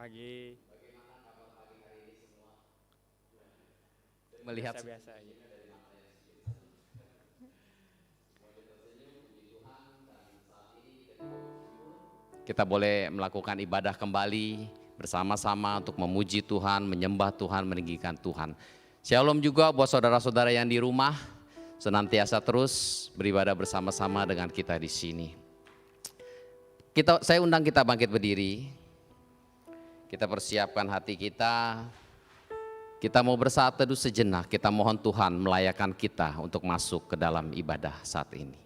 Pagi. Melihat Biasa-biasa aja. kita boleh melakukan ibadah kembali bersama-sama untuk memuji Tuhan, menyembah Tuhan, meninggikan Tuhan. Shalom juga buat saudara-saudara yang di rumah, senantiasa terus beribadah bersama-sama dengan kita di sini. Saya undang kita bangkit berdiri. Kita persiapkan hati kita. Kita mau bersatu teduh sejenak, kita mohon Tuhan melayakkan kita untuk masuk ke dalam ibadah saat ini.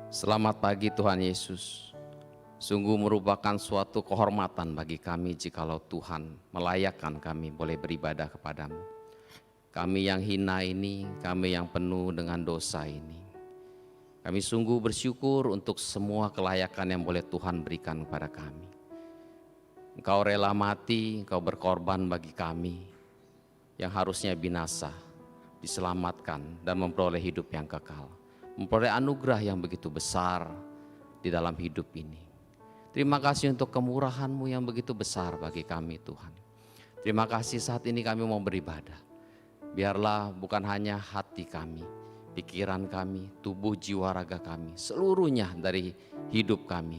Selamat pagi Tuhan Yesus. Sungguh merupakan suatu kehormatan bagi kami jikalau Tuhan melayakkan kami boleh beribadah kepadamu. Kami yang hina ini, kami yang penuh dengan dosa ini. Kami sungguh bersyukur untuk semua kelayakan yang boleh Tuhan berikan kepada kami. Engkau rela mati, Engkau berkorban bagi kami yang harusnya binasa, diselamatkan dan memperoleh hidup yang kekal. Memperoleh anugerah yang begitu besar di dalam hidup ini. Terima kasih untuk kemurahan-Mu yang begitu besar bagi kami Tuhan. Terima kasih saat ini kami mau beribadah. Biarlah bukan hanya hati kami, pikiran kami, tubuh, jiwa, raga kami, seluruhnya dari hidup kami.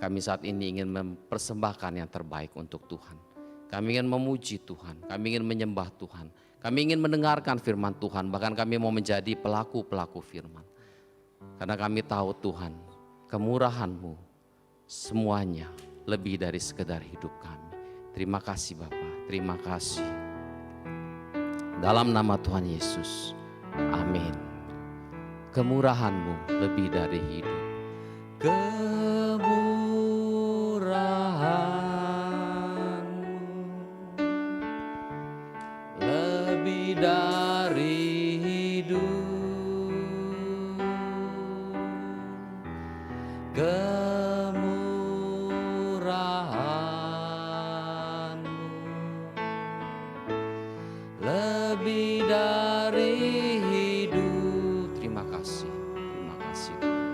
Kami saat ini ingin mempersembahkan yang terbaik untuk Tuhan. Kami ingin memuji Tuhan, kami ingin menyembah Tuhan. Kami ingin mendengarkan firman Tuhan, bahkan kami mau menjadi pelaku-pelaku firman. Karena kami tahu Tuhan, kemurahan-Mu semuanya lebih dari sekedar hidup kami. Terima kasih Bapa, terima kasih. Dalam nama Tuhan Yesus, amin. Kemurahan-Mu lebih dari hidup. Kemurahan-Mu lebih dari hidup. Kemurahan-Mu lebih dari hidup. Terima kasih Tuhan.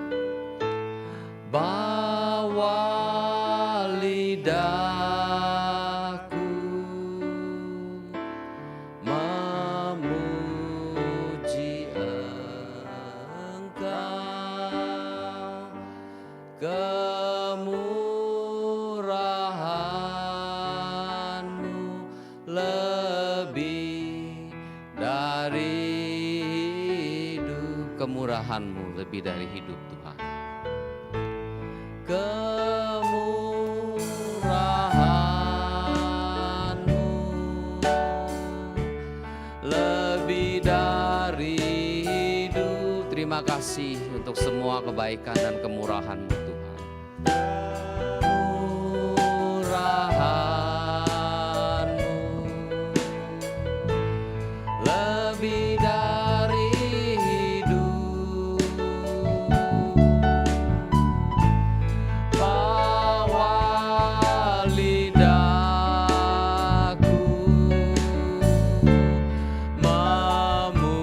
Bawa lidahku memuji Engkau. Kemurahan-Mu lebih dari hidup. Kemurahan-Mu lebih dari hidup Tuhan. Kemurahan-Mu lebih dari hidup. Terima kasih untuk semua kebaikan dan kemurahan-Mu Tuhan. Kemurahan-Mu lebih dari hidup. Bawa lidahku memuji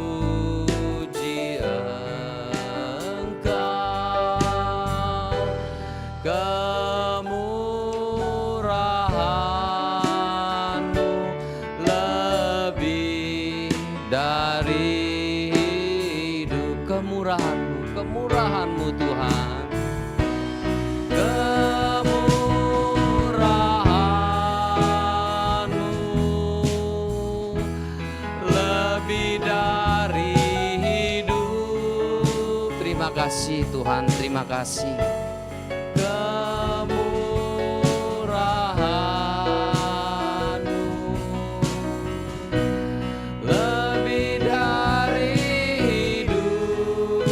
Engkau. Kemurahan-Mu lebih dari hidup. Kemurahan-Mu Tuhan. Kemurahan-Mu lebih dari hidup. Terima kasih Tuhan, terima kasih. Kemurahan-Mu lebih dari hidup.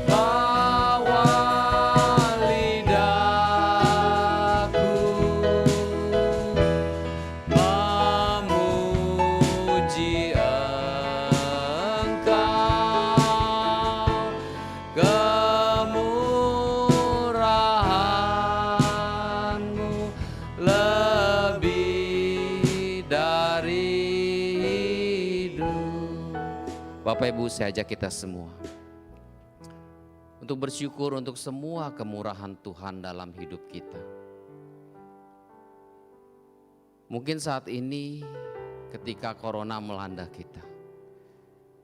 Bawa lidahku memuji Bapak Ibu, saya ajak kita semua untuk bersyukur untuk semua kemurahan Tuhan dalam hidup kita. Mungkin saat ini ketika corona melanda kita,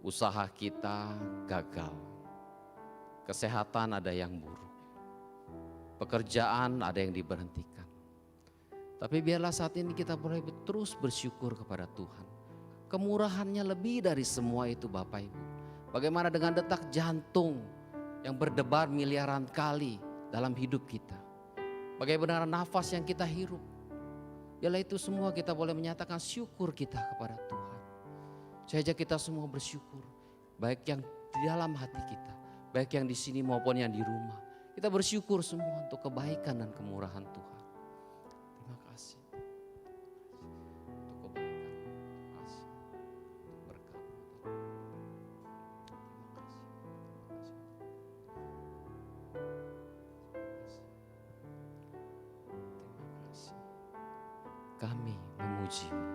usaha kita gagal, kesehatan ada yang buruk, pekerjaan ada yang diberhentikan. Tapi biarlah saat ini kita boleh terus bersyukur kepada Tuhan. Kemurahannya lebih dari semua itu Bapak Ibu. Bagaimana dengan detak jantung yang berdebar miliaran kali dalam hidup kita. Bagaimana nafas yang kita hirup. Biarlah itu semua kita boleh menyatakan syukur kita kepada Tuhan. Saya ajak kita semua bersyukur. Baik yang di dalam hati kita, baik yang di sini maupun yang di rumah. Kita bersyukur semua untuk kebaikan dan kemurahan Tuhan. Terima kasih. Untuk kebaikan, terima kasih. Berkat. Kami memuji-Mu.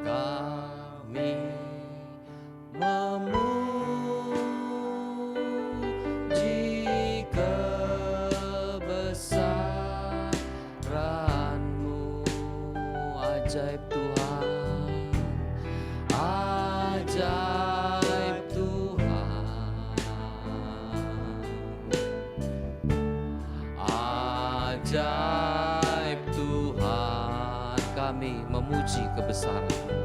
Kami memuji kebesaran-Mu, ajaib Tuhan, ajaib Tuhan, ajaib Tuhan. Kami memuji kebesaran-Mu.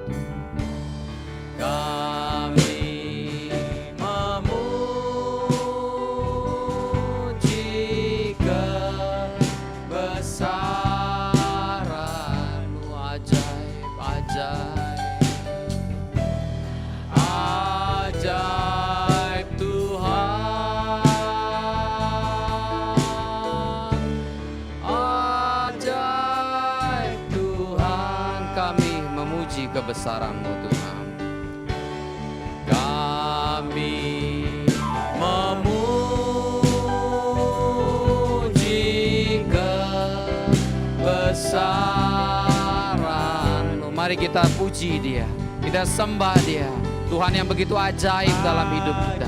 Kami memuji kebesaran-Mu, ajaib, ajaib, ajaib Tuhan, ajaib Tuhan. Kami memuji kebesaran-Mu Tuhan. Kami memuji kebesaran-Mu. Mari kita puji Dia, kita sembah Dia, Tuhan yang begitu ajaib dalam hidup kita.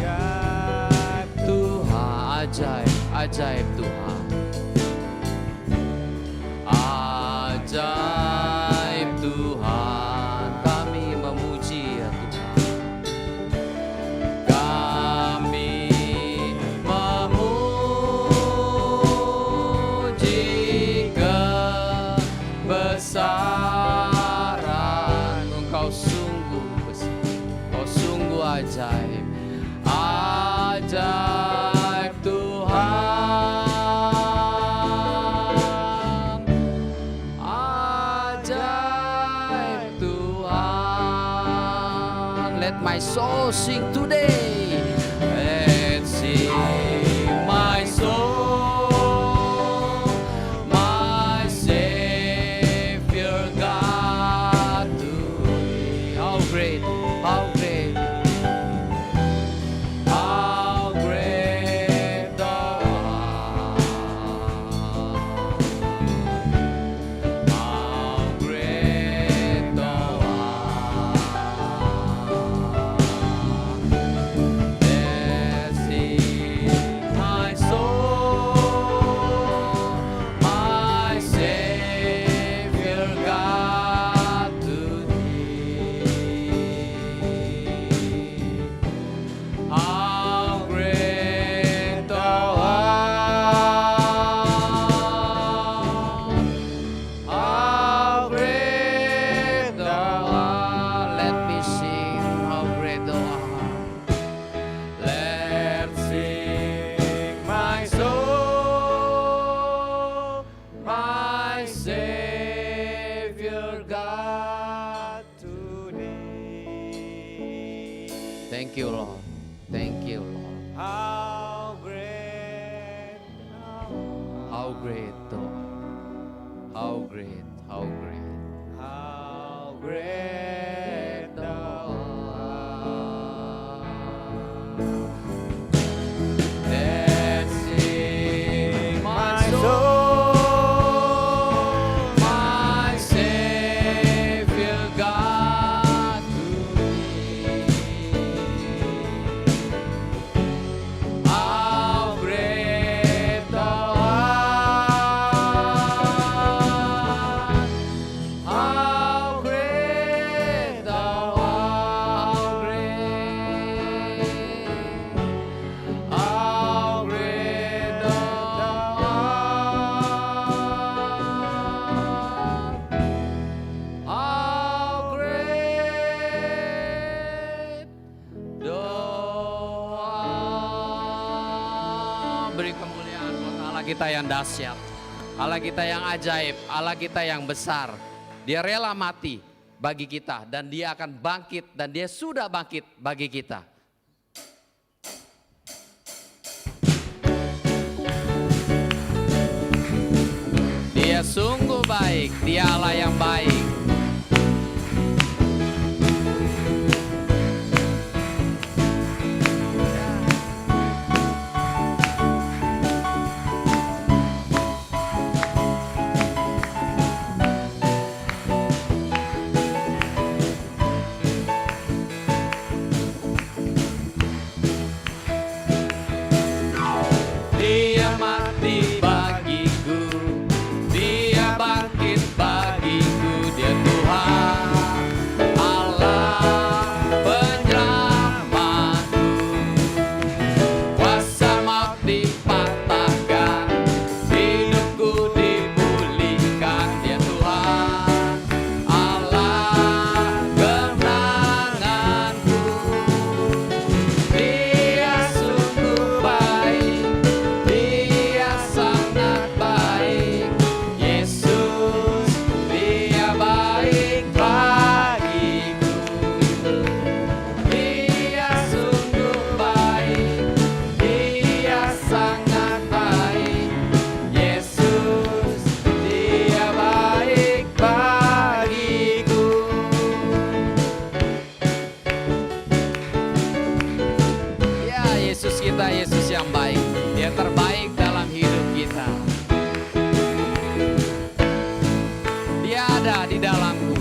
Tuhan ajaib, ajaib Tuhan, ajaib Tuhan. Kami memuji ya Tuhan. Kami memuji kebesaran. Engkau sungguh besar, Engkau sungguh ajaib, ajaib Tuhan, ajaib Tuhan. Let my soul sing today. Let's sing my soul, my Savior God to thee. How great, how great, how great thou art. How great thou art. Let's sing my soul, my Savior God to thee. How great thou art. How great thou art. Let me sing how great thou art. Let's sing my soul, my Savior God to thee. Thank you, Lord. Thank you, Lord. How great thou art. How great, how great. How great thou art. Let's sing my soul, my Savior God to thee. beri kemuliaan buat Allah kita yang dahsyat, Allah kita yang ajaib, Allah kita yang besar. Dia rela mati bagi kita dan dia akan bangkit dan dia sudah bangkit bagi kita. Dia sungguh baik, dia Allah yang baik. Dia mati bagiku, dia bangkit bagiku, dia Tuhan Allah penyelamatku. Kuasa maut dipatahkan, hidupku dipulihkan, dia Tuhan Allah kemenanganku. Dia sungguh baik, dia sangat baik, Yesus, dia baik bagiku. Dia sungguh baik, dia sangat baik, Yesus, dia baik bagiku. Ya, Yesus kita, Yesus yang baik, dia terbaik dalam hidup kita. Dia ada di dalamku.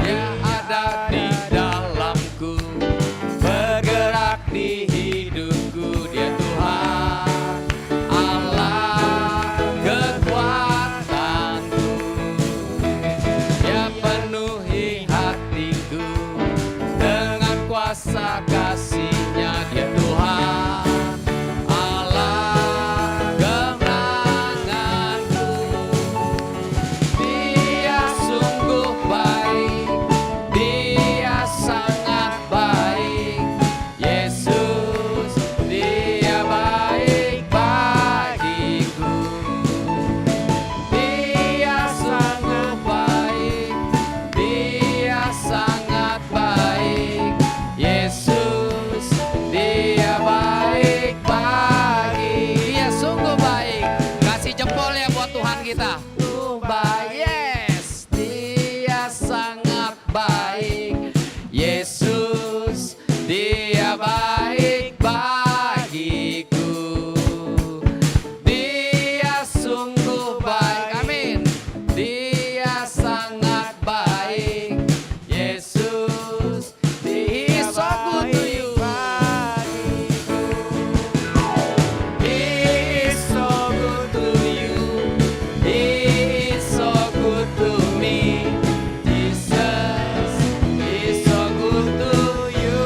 Dia ada di dalamku, bergerak di hidupku, dia Tuhan Allah kekuatanku. Dia penuhi hatiku dengan kuasa kasih-Nya, dia Tuhan Allah kemenanganku. Dia sungguh baik, dia sangat baik, Yesus, dia baik bagiku. Dia sungguh baik, dia sangat baik, Yesus, dia baik bagi. Dia sungguh baik. Kasih jempol ya buat Tuhan kita. Baik, yes, dia sangat baik, Yesus, dia baik bagiku. Dia sungguh baik, amin. Dia sangat baik, Yesus, he is so good to you. He is so good to you. He is so good to me. Jesus is so good to you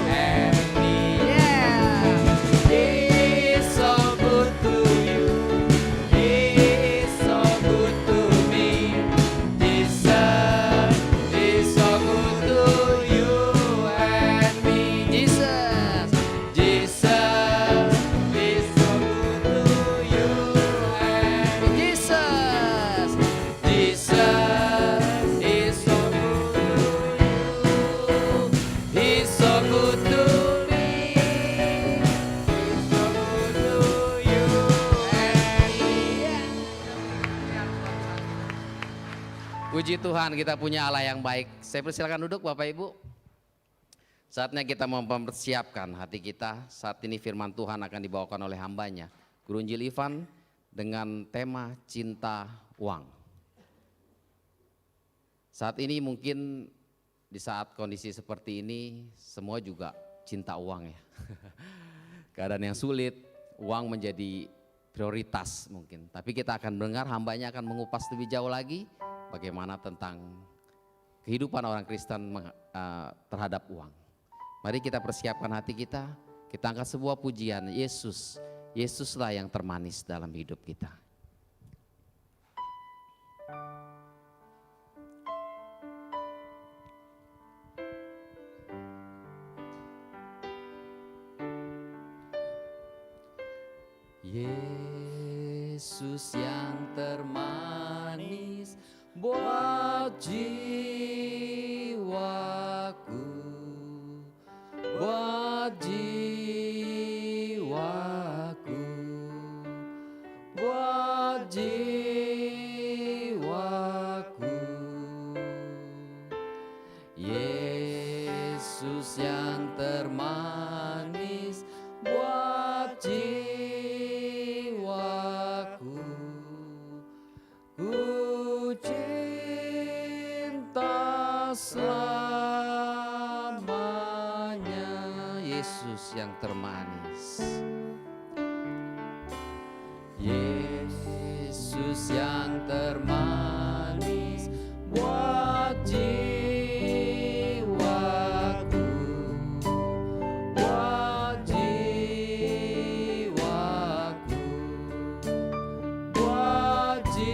and me. Yeah. He is so good to you. He is so good to me. Jesus is so good to you and me. Jesus, Jesus is so good to you and me. Jesus, Jesus is so good to you. He's so good to me. He's so good to you and me. Puji Tuhan, kita punya Allah yang baik. Saya persilakan duduk Bapak Ibu. Saatnya kita mempersiapkan hati kita. Saat ini firman Tuhan akan dibawakan oleh hambanya, Guru Injil Ivan, dengan tema cinta uang. Saat ini mungkin di saat kondisi seperti ini semua juga cinta uang ya. Keadaan yang sulit, uang menjadi prioritas mungkin. Tapi kita akan mendengar, hambanya akan mengupas lebih jauh lagi bagaimana tentang kehidupan orang Kristen terhadap uang. Mari kita persiapkan hati kita angkat sebuah pujian, Yesus, Yesuslah yang termanis dalam hidup kita. Yesus yang termanis buat jiwaku, buat jiwaku, buat jiwaku. Yesus yang termanis buat jiwaku, ku cinta selamanya. Yesus yang termanis, Yesus yang termanis buat jiwaku, buat jiwaku, buat jiwaku.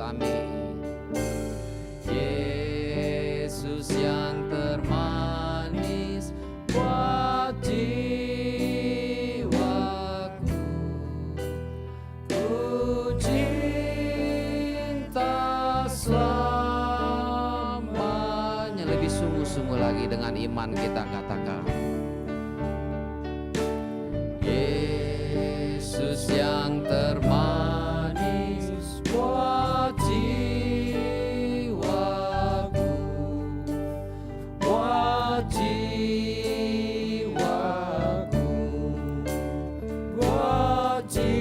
Amin. Yesus yang termanis buat jiwaku, ku cinta selamanya. Lebih sungguh-sungguh lagi dengan iman kita katakan, Yesus yang termanis buat jiwaku, buat jiwaku, buat jiwaku.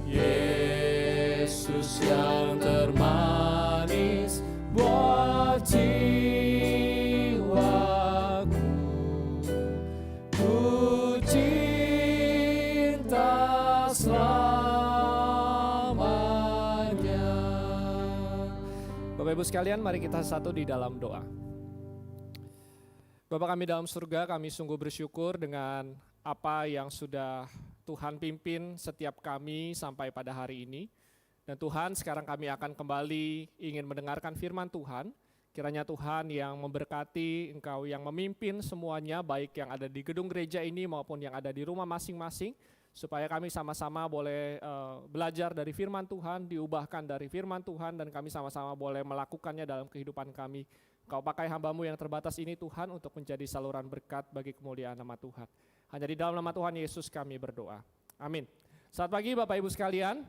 Yesus yang termanis buat jiwaku, ku cinta selamanya. Bapak Ibu sekalian, mari kita satu di dalam doa. Bapa kami dalam surga, kami sungguh bersyukur dengan apa yang sudah Tuhan pimpin setiap kami sampai pada hari ini. Dan Tuhan, sekarang kami akan kembali ingin mendengarkan firman Tuhan. Kiranya Tuhan yang memberkati, Engkau yang memimpin semuanya, baik yang ada di gedung gereja ini maupun yang ada di rumah masing-masing, supaya kami sama-sama boleh belajar dari firman Tuhan, diubahkan dari firman Tuhan, dan kami sama-sama boleh melakukannya dalam kehidupan kami. Kau pakai hamba-Mu yang terbatas ini Tuhan untuk menjadi saluran berkat bagi kemuliaan nama Tuhan. Hanya di dalam nama Tuhan Yesus kami berdoa. Amin. Selamat pagi Bapak Ibu sekalian.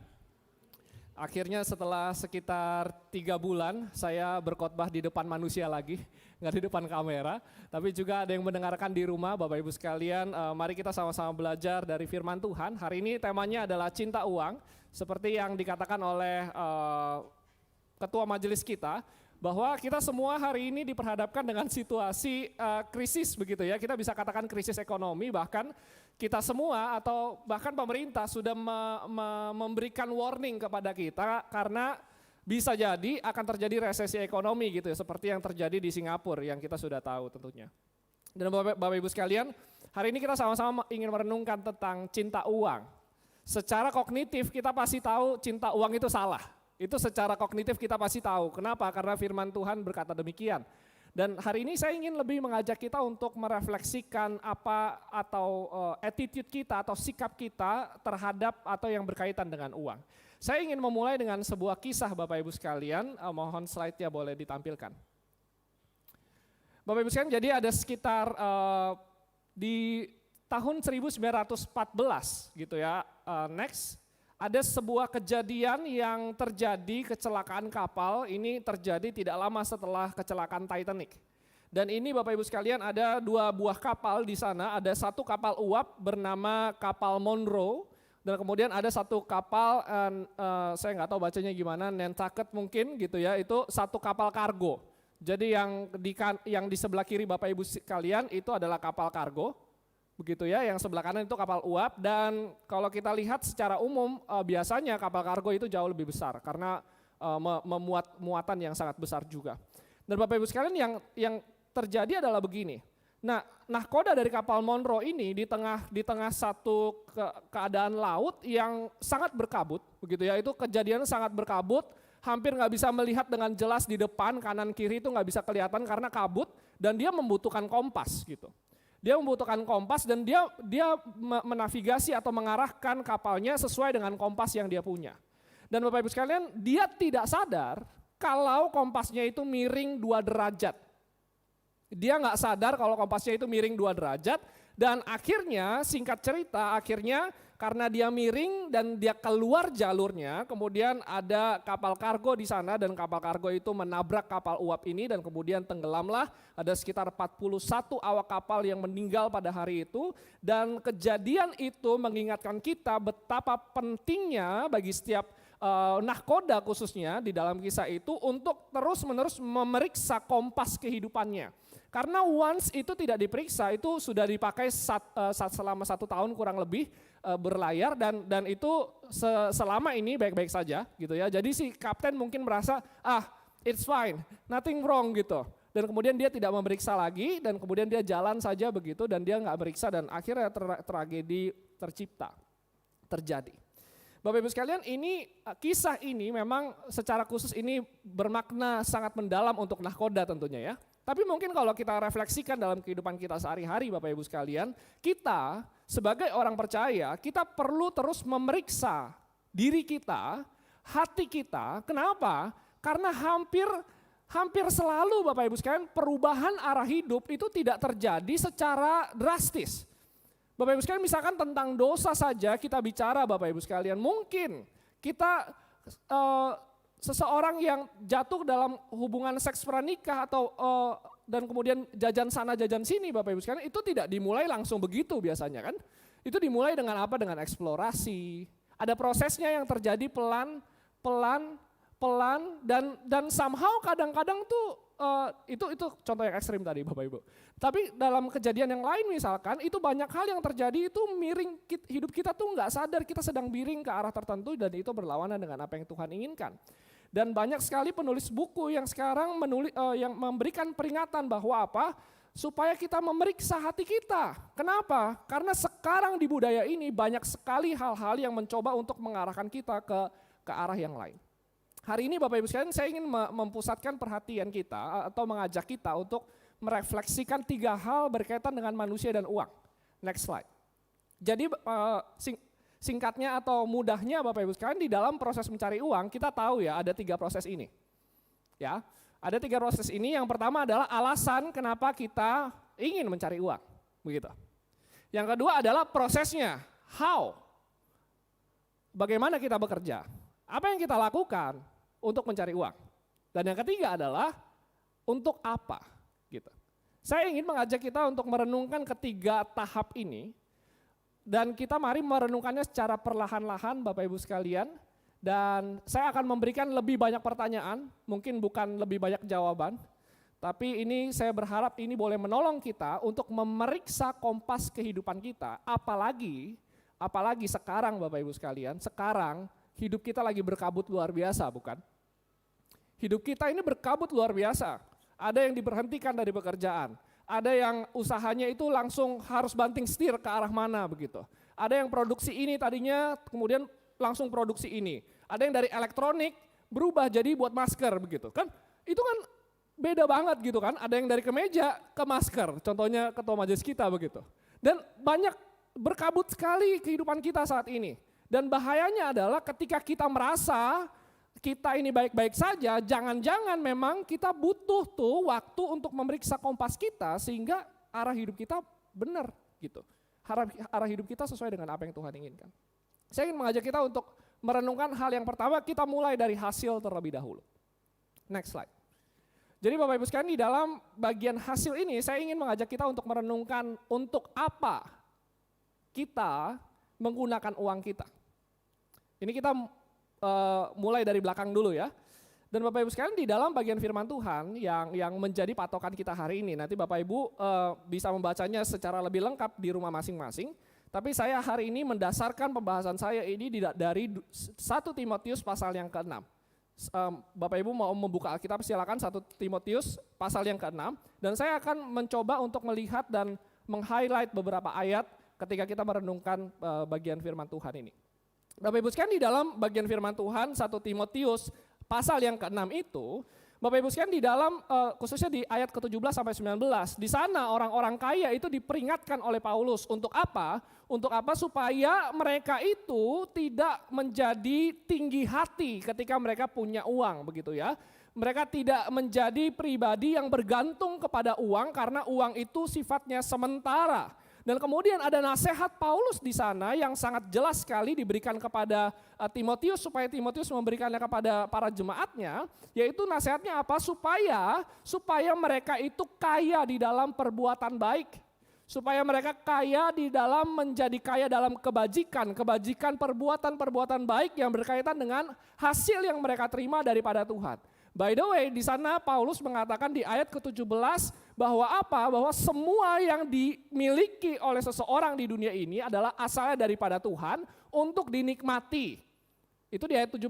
Akhirnya setelah sekitar 3 bulan saya berkhotbah di depan manusia lagi, nggak di depan kamera, tapi juga ada yang mendengarkan di rumah. Bapak Ibu sekalian, mari kita sama-sama belajar dari firman Tuhan. Hari ini temanya adalah cinta uang, seperti yang dikatakan oleh ketua majelis kita, bahwa kita semua hari ini diperhadapkan dengan situasi krisis begitu ya. Kita bisa katakan krisis ekonomi, bahkan kita semua atau bahkan pemerintah sudah memberikan warning kepada kita karena bisa jadi akan terjadi resesi ekonomi gitu ya, seperti yang terjadi di Singapura yang kita sudah tahu tentunya. Dan Bapak Ibu sekalian, hari ini kita sama-sama ingin merenungkan tentang cinta uang. Secara kognitif kita pasti tahu cinta uang itu salah. Itu secara kognitif kita pasti tahu. Kenapa? Karena firman Tuhan berkata demikian. Dan hari ini saya ingin lebih mengajak kita untuk merefleksikan apa atau attitude kita atau sikap kita terhadap atau yang berkaitan dengan uang. Saya ingin memulai dengan sebuah kisah Bapak Ibu sekalian, mohon slide-nya boleh ditampilkan. Bapak Ibu sekalian, jadi ada sekitar di tahun 1914 gitu ya, next. Ada sebuah kejadian yang terjadi, kecelakaan kapal, ini terjadi tidak lama setelah kecelakaan Titanic. Dan ini Bapak Ibu sekalian ada 2 buah kapal di sana, ada satu kapal uap bernama kapal Monroe, dan kemudian ada satu kapal, saya nggak tahu bacanya gimana, Nantucket mungkin gitu ya, itu satu kapal kargo. Jadi yang di sebelah kiri Bapak Ibu sekalian itu adalah kapal kargo. Begitu ya, yang sebelah kanan itu kapal uap, dan kalau kita lihat secara umum biasanya kapal kargo itu jauh lebih besar karena memuat muatan yang sangat besar juga. Dan Bapak Ibu sekalian yang terjadi adalah begini. Nah, nahkoda dari kapal Monroe ini di tengah satu keadaan laut yang sangat berkabut, begitu ya, itu kejadian sangat berkabut, hampir nggak bisa melihat dengan jelas di depan, kanan kiri itu nggak bisa kelihatan karena kabut, dan dia membutuhkan kompas gitu. Dia membutuhkan kompas dan dia menavigasi atau mengarahkan kapalnya sesuai dengan kompas yang dia punya. Dan Bapak Ibu sekalian, dia tidak sadar kalau kompasnya itu miring 2 derajat. Dia nggak sadar kalau kompasnya itu miring 2 derajat, dan akhirnya singkat cerita, akhirnya karena dia miring dan dia keluar jalurnya, kemudian ada kapal kargo di sana dan kapal kargo itu menabrak kapal uap ini dan kemudian tenggelamlah. Ada sekitar 41 awak kapal yang meninggal pada hari itu, dan kejadian itu mengingatkan kita betapa pentingnya bagi setiap nahkoda khususnya di dalam kisah itu untuk terus-menerus memeriksa kompas kehidupannya. Karena once itu tidak diperiksa, itu sudah dipakai selama 1 tahun kurang lebih berlayar, dan itu selama ini baik-baik saja gitu ya. Jadi si kapten mungkin merasa it's fine, nothing wrong gitu. Dan kemudian dia tidak memeriksa lagi, dan kemudian dia jalan saja begitu, dan dia nggak meriksa, dan akhirnya tragedi terjadi. Bapak Ibu sekalian, kisah ini memang secara khusus ini bermakna sangat mendalam untuk nahkoda tentunya ya. Tapi mungkin kalau kita refleksikan dalam kehidupan kita sehari-hari Bapak Ibu sekalian, kita sebagai orang percaya, kita perlu terus memeriksa diri kita, hati kita. Kenapa? Karena hampir selalu Bapak Ibu sekalian perubahan arah hidup itu tidak terjadi secara drastis. Bapak Ibu sekalian, misalkan tentang dosa saja kita bicara Bapak Ibu sekalian, mungkin kita seseorang yang jatuh dalam hubungan seks pranikah atau dan kemudian jajan sana jajan sini Bapak Ibu sekalian, itu tidak dimulai langsung begitu biasanya kan. Itu dimulai dengan apa? Dengan eksplorasi. Ada prosesnya yang terjadi pelan dan somehow kadang-kadang tuh itu contoh yang ekstrim tadi Bapak Ibu. Tapi dalam kejadian yang lain misalkan, itu banyak hal yang terjadi itu miring, hidup kita tuh nggak sadar kita sedang miring ke arah tertentu, dan itu berlawanan dengan apa yang Tuhan inginkan. Dan banyak sekali penulis buku yang sekarang yang memberikan peringatan bahwa apa? Supaya kita memeriksa hati kita. Kenapa? Karena sekarang di budaya ini banyak sekali hal-hal yang mencoba untuk mengarahkan kita ke arah yang lain. Hari ini Bapak Ibu sekalian, saya ingin mempusatkan perhatian kita atau mengajak kita untuk merefleksikan 3 hal berkaitan dengan manusia dan uang. Next slide. Jadi singkatnya atau mudahnya Bapak Ibu sekalian, di dalam proses mencari uang kita tahu ya ada 3 proses ini. Ya, ada 3 proses ini. Yang pertama adalah alasan kenapa kita ingin mencari uang, begitu. Yang kedua adalah prosesnya, how, bagaimana kita bekerja, apa yang kita lakukan untuk mencari uang. Dan yang ketiga adalah untuk apa, gitu. Saya ingin mengajak kita untuk merenungkan ketiga tahap ini, dan kita mari merenungkannya secara perlahan-lahan Bapak Ibu sekalian. Dan saya akan memberikan lebih banyak pertanyaan, mungkin bukan lebih banyak jawaban, tapi ini saya berharap ini boleh menolong kita untuk memeriksa kompas kehidupan kita, apalagi sekarang Bapak Ibu sekalian, sekarang hidup kita lagi berkabut luar biasa, bukan? Hidup kita ini berkabut luar biasa, ada yang diberhentikan dari pekerjaan, ada yang usahanya itu langsung harus banting setir ke arah mana begitu. Ada yang produksi ini tadinya kemudian langsung produksi ini. Ada yang dari elektronik berubah jadi buat masker begitu kan. Itu kan beda banget gitu kan. Ada yang dari kemeja ke masker, contohnya ketua majelis kita begitu. Dan banyak berkabut sekali kehidupan kita saat ini. Dan bahayanya adalah ketika kita merasa kita ini baik-baik saja, jangan-jangan memang kita butuh tuh waktu untuk memeriksa kompas kita sehingga arah hidup kita benar gitu. Arah hidup kita sesuai dengan apa yang Tuhan inginkan. Saya ingin mengajak kita untuk merenungkan hal yang pertama, kita mulai dari hasil terlebih dahulu. Next slide. Jadi Bapak Ibu sekalian, di dalam bagian hasil ini saya ingin mengajak kita untuk merenungkan untuk apa kita menggunakan uang kita. Ini kita mulai dari belakang dulu ya. Dan Bapak Ibu sekalian, di dalam bagian firman Tuhan yang menjadi patokan kita hari ini, nanti Bapak Ibu bisa membacanya secara lebih lengkap di rumah masing-masing. Tapi saya hari ini mendasarkan pembahasan saya ini dari 1 Timotius pasal yang ke-6. Bapak Ibu mau membuka Alkitab silakan 1 Timotius pasal yang ke-6. Dan saya akan mencoba untuk melihat dan meng-highlight beberapa ayat ketika kita merenungkan bagian firman Tuhan ini. Bapak Ibu sekalian, di dalam bagian firman Tuhan 1 Timotius pasal yang ke-6 itu, Bapak Ibu sekalian di dalam khususnya di ayat ke-17 sampai 19, di sana orang-orang kaya itu diperingatkan oleh Paulus untuk apa? Untuk apa? Supaya mereka itu tidak menjadi tinggi hati ketika mereka punya uang, begitu ya. Mereka tidak menjadi pribadi yang bergantung kepada uang karena uang itu sifatnya sementara. Dan kemudian ada nasihat Paulus di sana yang sangat jelas sekali diberikan kepada Timotius supaya Timotius memberikannya kepada para jemaatnya, yaitu nasihatnya apa? Supaya mereka itu kaya di dalam perbuatan baik. Supaya mereka kaya di dalam menjadi kaya dalam kebajikan perbuatan-perbuatan baik yang berkaitan dengan hasil yang mereka terima daripada Tuhan. By the way, di sana Paulus mengatakan di ayat ke-17 bahwa apa? Bahwa semua yang dimiliki oleh seseorang di dunia ini adalah asalnya daripada Tuhan untuk dinikmati. Itu di ayat 17.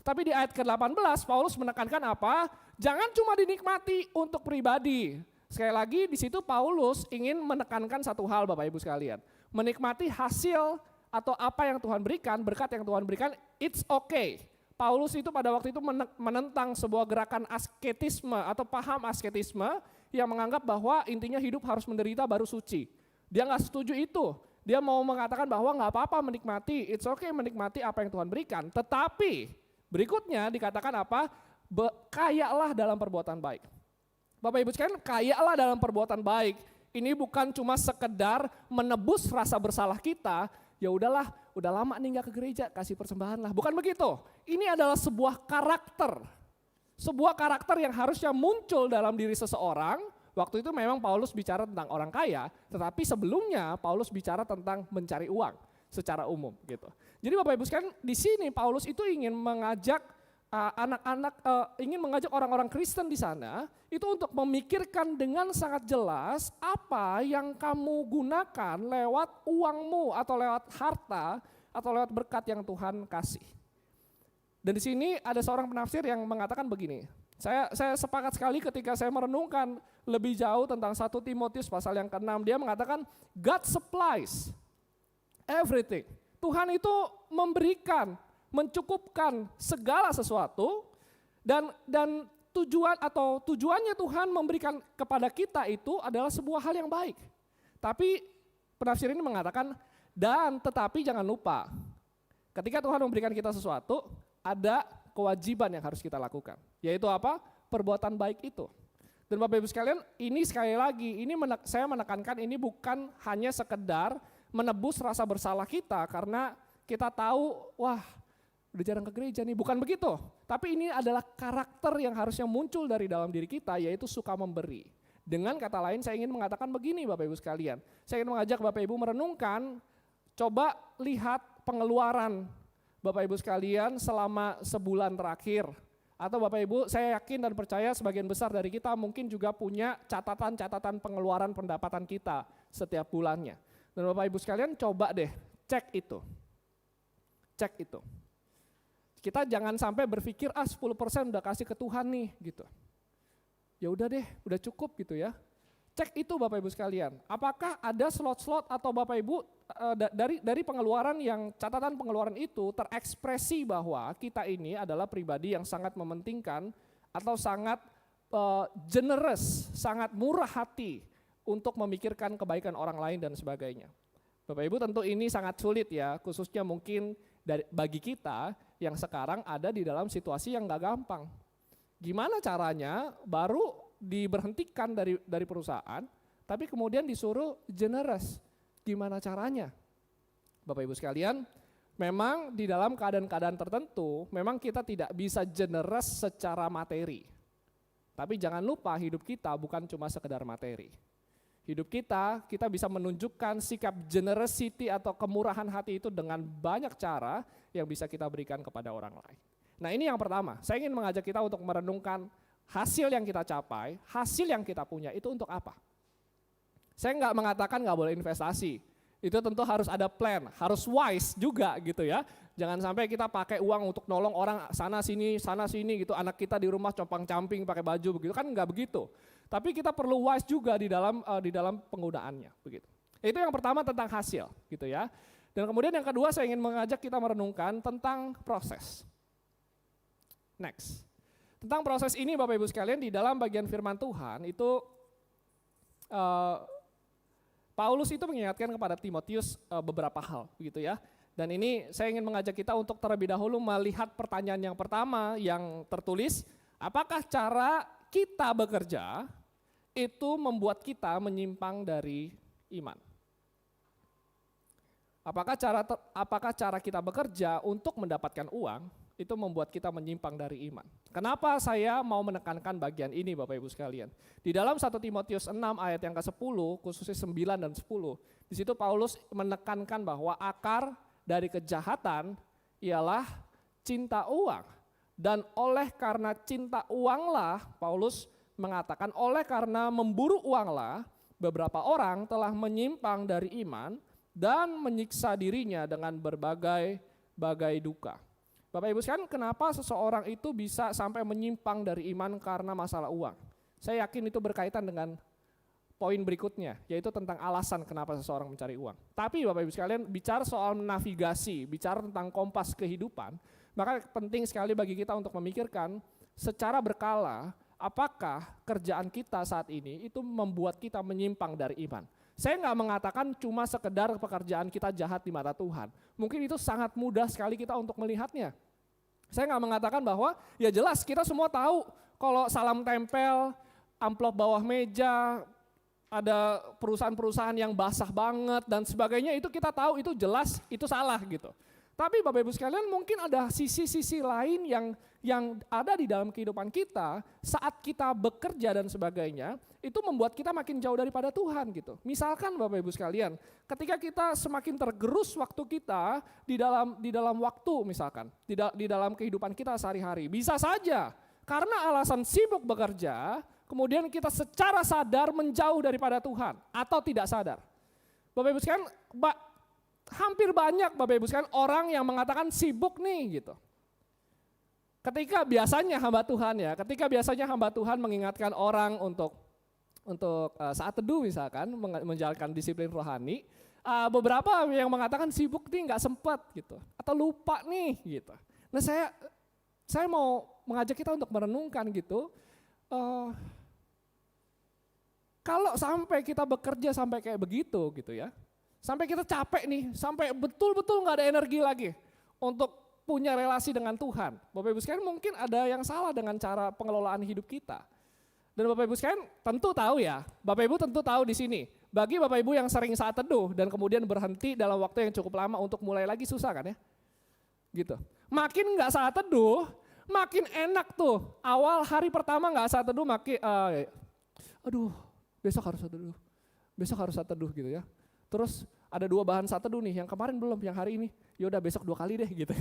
Tapi di ayat ke-18 Paulus menekankan apa? Jangan cuma dinikmati untuk pribadi. Sekali lagi di situ Paulus ingin menekankan satu hal Bapak Ibu sekalian. Menikmati hasil atau apa yang Tuhan berikan, berkat yang Tuhan berikan, it's okay. Paulus itu pada waktu itu menentang sebuah gerakan asketisme atau paham asketisme yang menganggap bahwa intinya hidup harus menderita baru suci. Dia nggak setuju itu. Dia mau mengatakan bahwa nggak apa-apa menikmati, it's okay menikmati apa yang Tuhan berikan. Tetapi berikutnya dikatakan apa? Kayalah dalam perbuatan baik. Bapak Ibu sekalian, kayalah dalam perbuatan baik. Ini bukan cuma sekedar menebus rasa bersalah kita, ya udahlah, udah lama nih gak ke gereja, kasih persembahan lah. Bukan begitu. Ini adalah sebuah karakter. Sebuah karakter yang harusnya muncul dalam diri seseorang. Waktu itu memang Paulus bicara tentang orang kaya, tetapi sebelumnya Paulus bicara tentang mencari uang secara umum gitu. Jadi Bapak Ibu sekalian, di sini Paulus itu ingin mengajak ingin mengajak orang-orang Kristen di sana itu untuk memikirkan dengan sangat jelas apa yang kamu gunakan lewat uangmu atau lewat harta atau lewat berkat yang Tuhan kasih. Dan di sini ada seorang penafsir yang mengatakan begini. Saya sepakat sekali ketika saya merenungkan lebih jauh tentang 1 Timotius pasal yang ke-6. Dia mengatakan God supplies everything. Tuhan itu memberikan, mencukupkan segala sesuatu dan tujuannya Tuhan memberikan kepada kita itu adalah sebuah hal yang baik. Tapi penafsir ini mengatakan tetapi jangan lupa ketika Tuhan memberikan kita sesuatu ada kewajiban yang harus kita lakukan, yaitu apa? Perbuatan baik itu. Dan Bapak Ibu sekalian, ini sekali lagi saya menekankan ini bukan hanya sekedar menebus rasa bersalah kita karena kita tahu wah udah jarang ke gereja nih, bukan begitu. Tapi ini adalah karakter yang harusnya muncul dari dalam diri kita, yaitu suka memberi. Dengan kata lain saya ingin mengatakan begini Bapak Ibu sekalian. Saya ingin mengajak Bapak Ibu merenungkan, coba lihat pengeluaran Bapak Ibu sekalian selama sebulan terakhir. Atau Bapak Ibu, saya yakin dan percaya sebagian besar dari kita mungkin juga punya catatan-catatan pengeluaran pendapatan kita setiap bulannya. Dan Bapak Ibu sekalian coba deh cek itu. Cek itu. Kita jangan sampai berpikir 10% udah kasih ke Tuhan nih gitu. Ya udah deh, udah cukup gitu ya. Cek itu Bapak Ibu sekalian. Apakah ada slot-slot atau Bapak Ibu dari pengeluaran yang catatan pengeluaran itu terekspresi bahwa kita ini adalah pribadi yang sangat mementingkan atau sangat generous, sangat murah hati untuk memikirkan kebaikan orang lain dan sebagainya. Bapak Ibu tentu ini sangat sulit ya, khususnya mungkin bagi kita yang sekarang ada di dalam situasi yang gak gampang. Gimana caranya baru diberhentikan dari perusahaan, tapi kemudian disuruh generous. Gimana caranya? Bapak Ibu sekalian, memang di dalam keadaan-keadaan tertentu, memang kita tidak bisa generous secara materi. Tapi jangan lupa hidup kita bukan cuma sekedar materi. Hidup kita bisa menunjukkan sikap generosity atau kemurahan hati itu dengan banyak cara yang bisa kita berikan kepada orang lain. Nah ini yang pertama, saya ingin mengajak kita untuk merenungkan hasil yang kita capai, hasil yang kita punya itu untuk apa? Saya nggak mengatakan nggak boleh investasi, itu tentu harus ada plan, harus wise juga gitu ya. Jangan sampai kita pakai uang untuk nolong orang sana sini gitu, anak kita di rumah compang-camping pakai baju begitu, kan nggak begitu. Tapi kita perlu wise juga di dalam penggunaannya begitu. Itu yang pertama tentang hasil gitu ya. Dan kemudian yang kedua saya ingin mengajak kita merenungkan tentang proses. Next. Tentang proses ini Bapak Ibu sekalian, di dalam bagian firman Tuhan itu Paulus itu mengingatkan kepada Timotius beberapa hal begitu ya. Dan ini saya ingin mengajak kita untuk terlebih dahulu melihat pertanyaan yang pertama yang tertulis, apakah cara kita bekerja itu membuat kita menyimpang dari iman? Apakah cara kita bekerja untuk mendapatkan uang itu membuat kita menyimpang dari iman? Kenapa saya mau menekankan bagian ini Bapak Ibu sekalian? Di dalam 1 Timotius 6 ayat yang ke-10, khususnya 9 dan 10, di situ Paulus menekankan bahwa akar dari kejahatan ialah cinta uang. Dan oleh karena cinta uanglah, Paulus mengatakan oleh karena memburu uanglah, beberapa orang telah menyimpang dari iman dan menyiksa dirinya dengan berbagai duka. Bapak Ibu sekalian, kenapa seseorang itu bisa sampai menyimpang dari iman karena masalah uang? Saya yakin itu berkaitan dengan poin berikutnya, yaitu tentang alasan kenapa seseorang mencari uang. Tapi Bapak Ibu sekalian, bicara soal navigasi, bicara tentang kompas kehidupan, maka penting sekali bagi kita untuk memikirkan secara berkala, apakah kerjaan kita saat ini itu membuat kita menyimpang dari iman. Saya nggak mengatakan cuma sekedar pekerjaan kita jahat di mata Tuhan. Mungkin itu sangat mudah sekali kita untuk melihatnya. Saya nggak mengatakan bahwa ya jelas kita semua tahu kalau salam tempel, amplop bawah meja, ada perusahaan-perusahaan yang basah banget dan sebagainya, itu kita tahu itu jelas itu salah gitu. Tapi Bapak Ibu sekalian, mungkin ada sisi-sisi lain yang ada di dalam kehidupan kita saat kita bekerja dan sebagainya, itu membuat kita makin jauh daripada Tuhan gitu. Misalkan Bapak Ibu sekalian, ketika kita semakin tergerus waktu kita di dalam waktu misalkan, di dalam kehidupan kita sehari-hari, bisa saja karena alasan sibuk bekerja, kemudian kita secara sadar menjauh daripada Tuhan atau tidak sadar. Bapak Ibu sekalian, hampir banyak Bapak Ibu sekalian orang yang mengatakan sibuk nih gitu. Ketika biasanya hamba Tuhan mengingatkan orang untuk saat teduh misalkan, menjalankan disiplin rohani, beberapa yang mengatakan sibuk nih nggak sempat gitu, atau lupa nih gitu. Nah saya mau mengajak kita untuk merenungkan gitu, kalau sampai kita bekerja sampai kayak begitu gitu ya, sampai kita capek nih, sampai betul-betul nggak ada energi lagi untuk punya relasi dengan Tuhan. Bapak Ibu sekalian, mungkin ada yang salah dengan cara pengelolaan hidup kita. Dan Bapak Ibu sekalian tentu tahu ya, Bapak Ibu tentu tahu di sini. Bagi Bapak Ibu yang sering saat teduh dan kemudian berhenti dalam waktu yang cukup lama untuk mulai lagi susah kan ya? Gitu. Makin nggak saat teduh, makin enak tuh. Awal hari pertama nggak saat teduh, makin aduh besok harus saat teduh gitu ya. Terus ada 2 bahan saat teduh nih, yang kemarin belum, yang hari ini. Yaudah besok 2 kali deh gitu.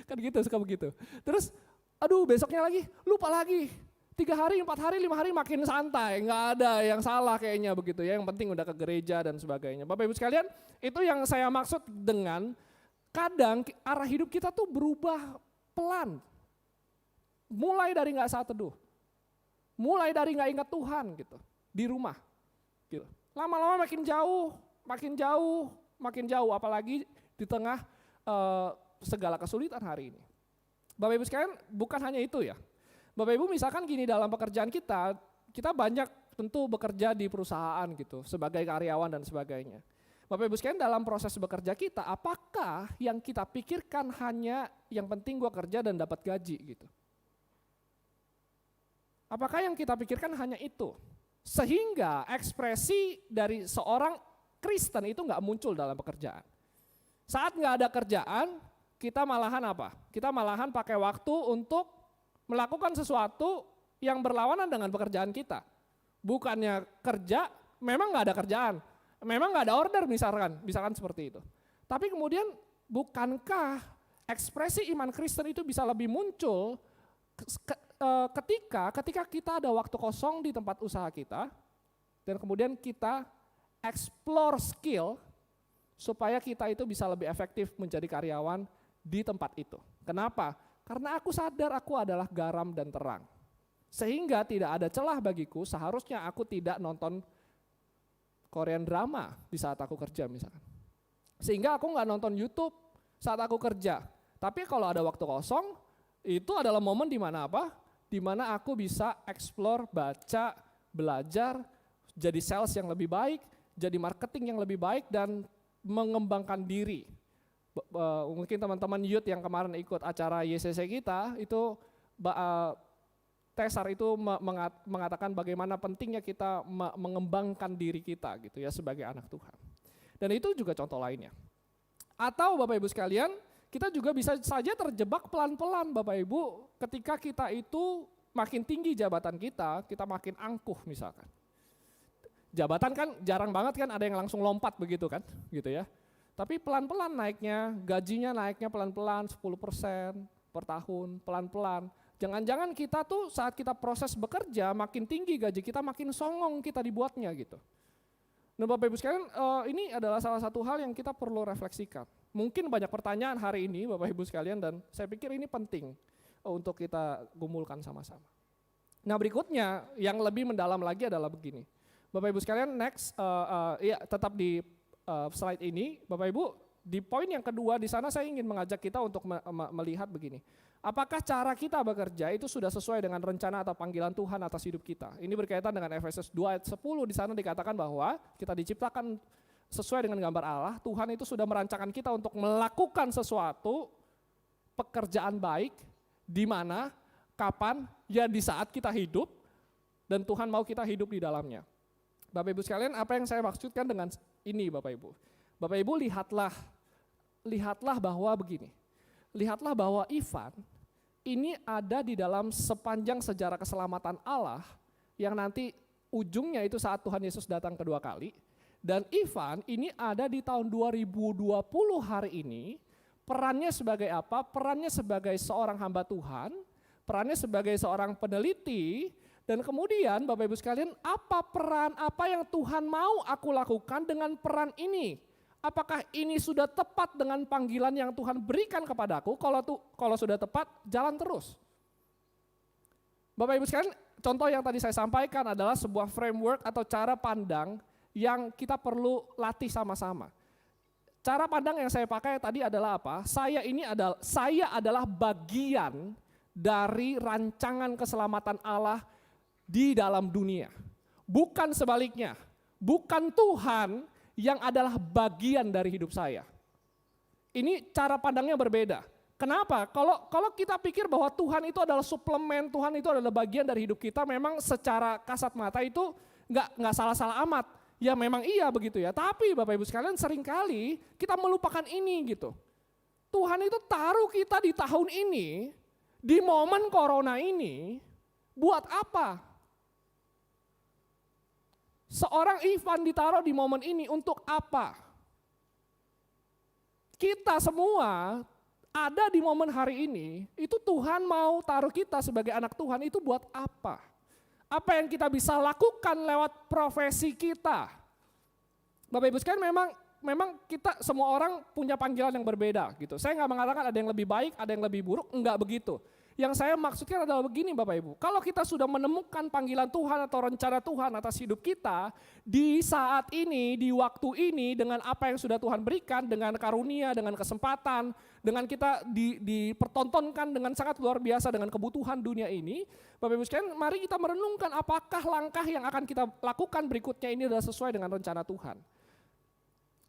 Kan gitu, suka begitu. Terus aduh besoknya lagi, lupa lagi. 3 hari, 4 hari, 5 hari makin santai. Nggak ada yang salah kayaknya begitu ya. Yang penting udah ke gereja dan sebagainya. Bapak Ibu sekalian, itu yang saya maksud dengan kadang arah hidup kita tuh berubah pelan. Mulai dari nggak saat teduh. Mulai dari nggak ingat Tuhan gitu. Di rumah. Gitu. Lama-lama makin jauh, apalagi di tengah segala kesulitan hari ini. Bapak Ibu sekalian, bukan hanya itu ya. Bapak Ibu misalkan gini, dalam pekerjaan kita banyak tentu bekerja di perusahaan gitu, sebagai karyawan dan sebagainya. Bapak Ibu sekalian, dalam proses bekerja kita, apakah yang kita pikirkan hanya yang penting gua kerja dan dapat gaji gitu? Apakah yang kita pikirkan hanya itu? Sehingga ekspresi dari seorang Kristen itu nggak muncul dalam pekerjaan. Saat nggak ada kerjaan, kita malahan apa? Kita malahan pakai waktu untuk melakukan sesuatu yang berlawanan dengan pekerjaan kita. Bukannya kerja, memang nggak ada kerjaan, memang nggak ada order misalkan seperti itu. Tapi kemudian bukankah ekspresi iman Kristen itu bisa lebih muncul ketika kita ada waktu kosong di tempat usaha kita, dan kemudian kita explore skill supaya kita itu bisa lebih efektif menjadi karyawan di tempat itu. Kenapa? Karena aku sadar aku adalah garam dan terang. Sehingga tidak ada celah bagiku, seharusnya aku tidak nonton Korean drama di saat aku kerja misalkan. Sehingga aku nggak nonton YouTube saat aku kerja. Tapi kalau ada waktu kosong, Itu adalah momen di mana apa? Di mana aku bisa explore, baca, belajar, jadi sales yang lebih baik, jadi marketing yang lebih baik, dan mengembangkan diri. Mungkin teman-teman youth yang kemarin ikut acara YCC kita, itu Tesar itu mengatakan bagaimana pentingnya kita mengembangkan diri kita gitu ya sebagai anak Tuhan. Dan itu juga contoh lainnya. Atau Bapak Ibu sekalian, kita juga bisa saja terjebak pelan-pelan Bapak Ibu ketika kita itu makin tinggi jabatan kita makin angkuh misalkan. Jabatan kan jarang banget kan ada yang langsung lompat begitu kan, gitu ya. Tapi pelan-pelan naiknya, gajinya naiknya pelan-pelan 10% per tahun, pelan-pelan. Jangan-jangan kita tuh saat kita proses bekerja makin tinggi gaji kita, makin songong kita dibuatnya gitu. Nah Bapak Ibu sekalian, ini adalah salah satu hal yang kita perlu refleksikan. Mungkin banyak pertanyaan hari ini Bapak Ibu sekalian, dan saya pikir ini penting untuk kita gumulkan sama-sama. Nah berikutnya yang lebih mendalam lagi adalah begini. Bapak Ibu sekalian, next, ya tetap di slide ini, Bapak Ibu, di poin yang kedua di sana saya ingin mengajak kita untuk melihat begini. Apakah cara kita bekerja itu sudah sesuai dengan rencana atau panggilan Tuhan atas hidup kita? Ini berkaitan dengan Efesus 2 ayat 10, di sana dikatakan bahwa kita diciptakan sesuai dengan gambar Allah. Tuhan itu sudah merancangkan kita untuk melakukan sesuatu pekerjaan baik, di mana, kapan, ya di saat kita hidup, dan Tuhan mau kita hidup di dalamnya. Bapak Ibu sekalian, apa yang saya maksudkan dengan ini Bapak Ibu? Bapak Ibu lihatlah bahwa begini. Lihatlah bahwa Ivan ini ada di dalam sepanjang sejarah keselamatan Allah yang nanti ujungnya itu saat Tuhan Yesus datang kedua kali. Dan Ivan ini ada di tahun 2020 hari ini, perannya sebagai apa? Perannya sebagai seorang hamba Tuhan, perannya sebagai seorang peneliti, dan kemudian Bapak Ibu sekalian, apa yang Tuhan mau aku lakukan dengan peran ini? Apakah ini sudah tepat dengan panggilan yang Tuhan berikan kepadaku? Kalau sudah tepat, jalan terus. Bapak Ibu sekalian, contoh yang tadi saya sampaikan adalah sebuah framework atau cara pandang yang kita perlu latih sama-sama. Cara pandang yang saya pakai tadi adalah apa? Saya adalah bagian dari rancangan keselamatan Allah di dalam dunia. Bukan sebaliknya, bukan Tuhan yang adalah bagian dari hidup saya. Ini cara pandangnya berbeda. Kenapa? Kalau kita pikir bahwa Tuhan itu adalah suplemen, Tuhan itu adalah bagian dari hidup kita, memang secara kasat mata itu nggak salah-salah amat. Ya memang iya begitu ya. Tapi Bapak Ibu sekalian, seringkali kita melupakan ini gitu. Tuhan itu taruh kita di tahun ini, di momen corona ini, buat apa? Seorang Ivan ditaruh di momen ini untuk apa? Kita semua ada di momen hari ini, itu Tuhan mau taruh kita sebagai anak Tuhan itu buat apa? Apa yang kita bisa lakukan lewat profesi kita? Bapak Ibu sekalian, memang kita semua orang punya panggilan yang berbeda gitu. Saya nggak mengatakan ada yang lebih baik, ada yang lebih buruk, enggak begitu. Yang saya maksudkan adalah begini Bapak Ibu, kalau kita sudah menemukan panggilan Tuhan atau rencana Tuhan atas hidup kita, di saat ini, di waktu ini, dengan apa yang sudah Tuhan berikan, dengan karunia, dengan kesempatan, dengan kita dipertontonkan dengan sangat luar biasa dengan kebutuhan dunia ini, Bapak Ibu sekalian, mari kita merenungkan apakah langkah yang akan kita lakukan berikutnya ini adalah sesuai dengan rencana Tuhan.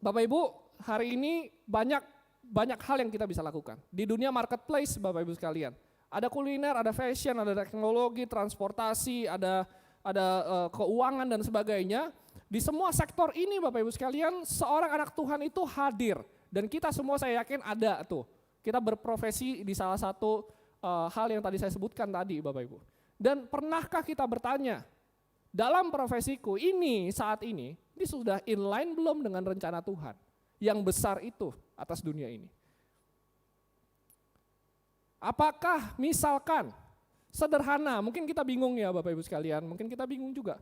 Bapak Ibu, hari ini banyak hal yang kita bisa lakukan. Di dunia marketplace Bapak Ibu sekalian, ada kuliner, ada fashion, ada teknologi, transportasi, ada keuangan dan sebagainya. Di semua sektor ini Bapak Ibu sekalian, seorang anak Tuhan itu hadir. Dan kita semua saya yakin ada tuh. Kita berprofesi di salah satu hal yang tadi saya sebutkan tadi Bapak Ibu. Dan pernahkah kita bertanya, dalam profesiku ini saat ini sudah inline belum dengan rencana Tuhan yang besar itu atas dunia ini? Apakah misalkan sederhana, mungkin kita bingung ya Bapak Ibu sekalian, mungkin kita bingung juga.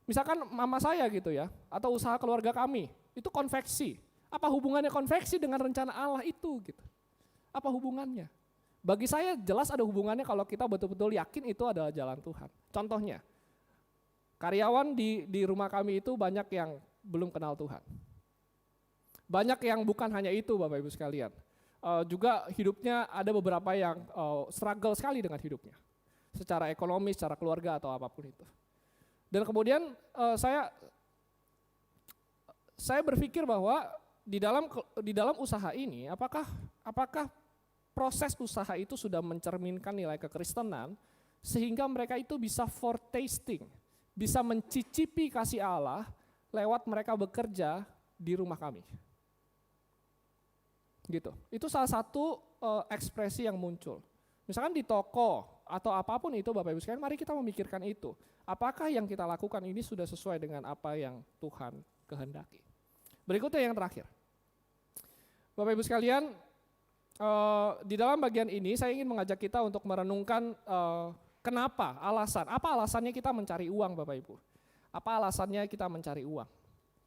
Misalkan mama saya gitu ya, atau usaha keluarga kami, itu konveksi. Apa hubungannya konveksi dengan rencana Allah itu gitu? Apa hubungannya? Bagi saya jelas ada hubungannya kalau kita betul-betul yakin itu adalah jalan Tuhan. Contohnya, karyawan di rumah kami itu banyak yang belum kenal Tuhan. Banyak yang bukan hanya itu Bapak Ibu sekalian. juga hidupnya ada beberapa yang struggle sekali dengan hidupnya. Secara ekonomi, secara keluarga atau apapun itu. Dan kemudian saya berpikir bahwa di dalam usaha ini apakah proses usaha itu sudah mencerminkan nilai kekristenan sehingga mereka itu bisa foretasting, bisa mencicipi kasih Allah lewat mereka bekerja di rumah kami. Gitu. Itu salah satu ekspresi yang muncul. Misalkan di toko atau apapun itu Bapak Ibu sekalian, mari kita memikirkan itu. Apakah yang kita lakukan ini sudah sesuai dengan apa yang Tuhan kehendaki. Berikutnya yang terakhir. Bapak Ibu sekalian, di dalam bagian ini saya ingin mengajak kita untuk merenungkan apa alasannya kita mencari uang Bapak Ibu. Apa alasannya kita mencari uang.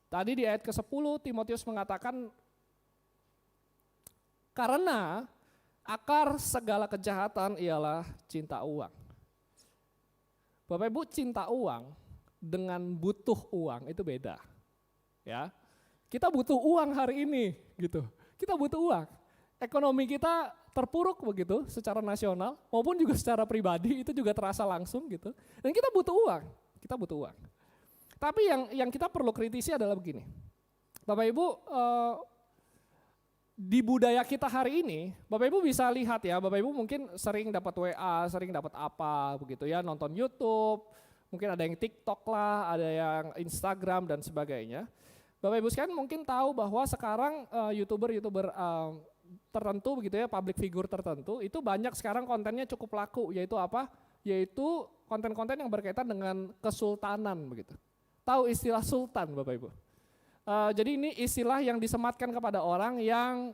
Tadi di ayat ke-10 Timotius mengatakan, karena akar segala kejahatan ialah cinta uang. Bapak Ibu, cinta uang dengan butuh uang itu beda. Ya. Kita butuh uang hari ini gitu. Kita butuh uang. Ekonomi kita terpuruk begitu secara nasional maupun juga secara pribadi itu juga terasa langsung gitu. Dan kita butuh uang. Kita butuh uang. Tapi yang kita perlu kritisi adalah begini. Bapak Ibu, di budaya kita hari ini, Bapak Ibu bisa lihat ya, Bapak Ibu mungkin sering dapat WA, sering dapat apa begitu ya, nonton YouTube, mungkin ada yang TikTok lah, ada yang Instagram dan sebagainya. Bapak Ibu sekalian mungkin tahu bahwa sekarang YouTuber tertentu begitu ya, public figure tertentu, itu banyak sekarang kontennya cukup laku, yaitu apa? Yaitu konten-konten yang berkaitan dengan kesultanan begitu. Tahu istilah sultan Bapak Ibu? Jadi ini istilah yang disematkan kepada orang yang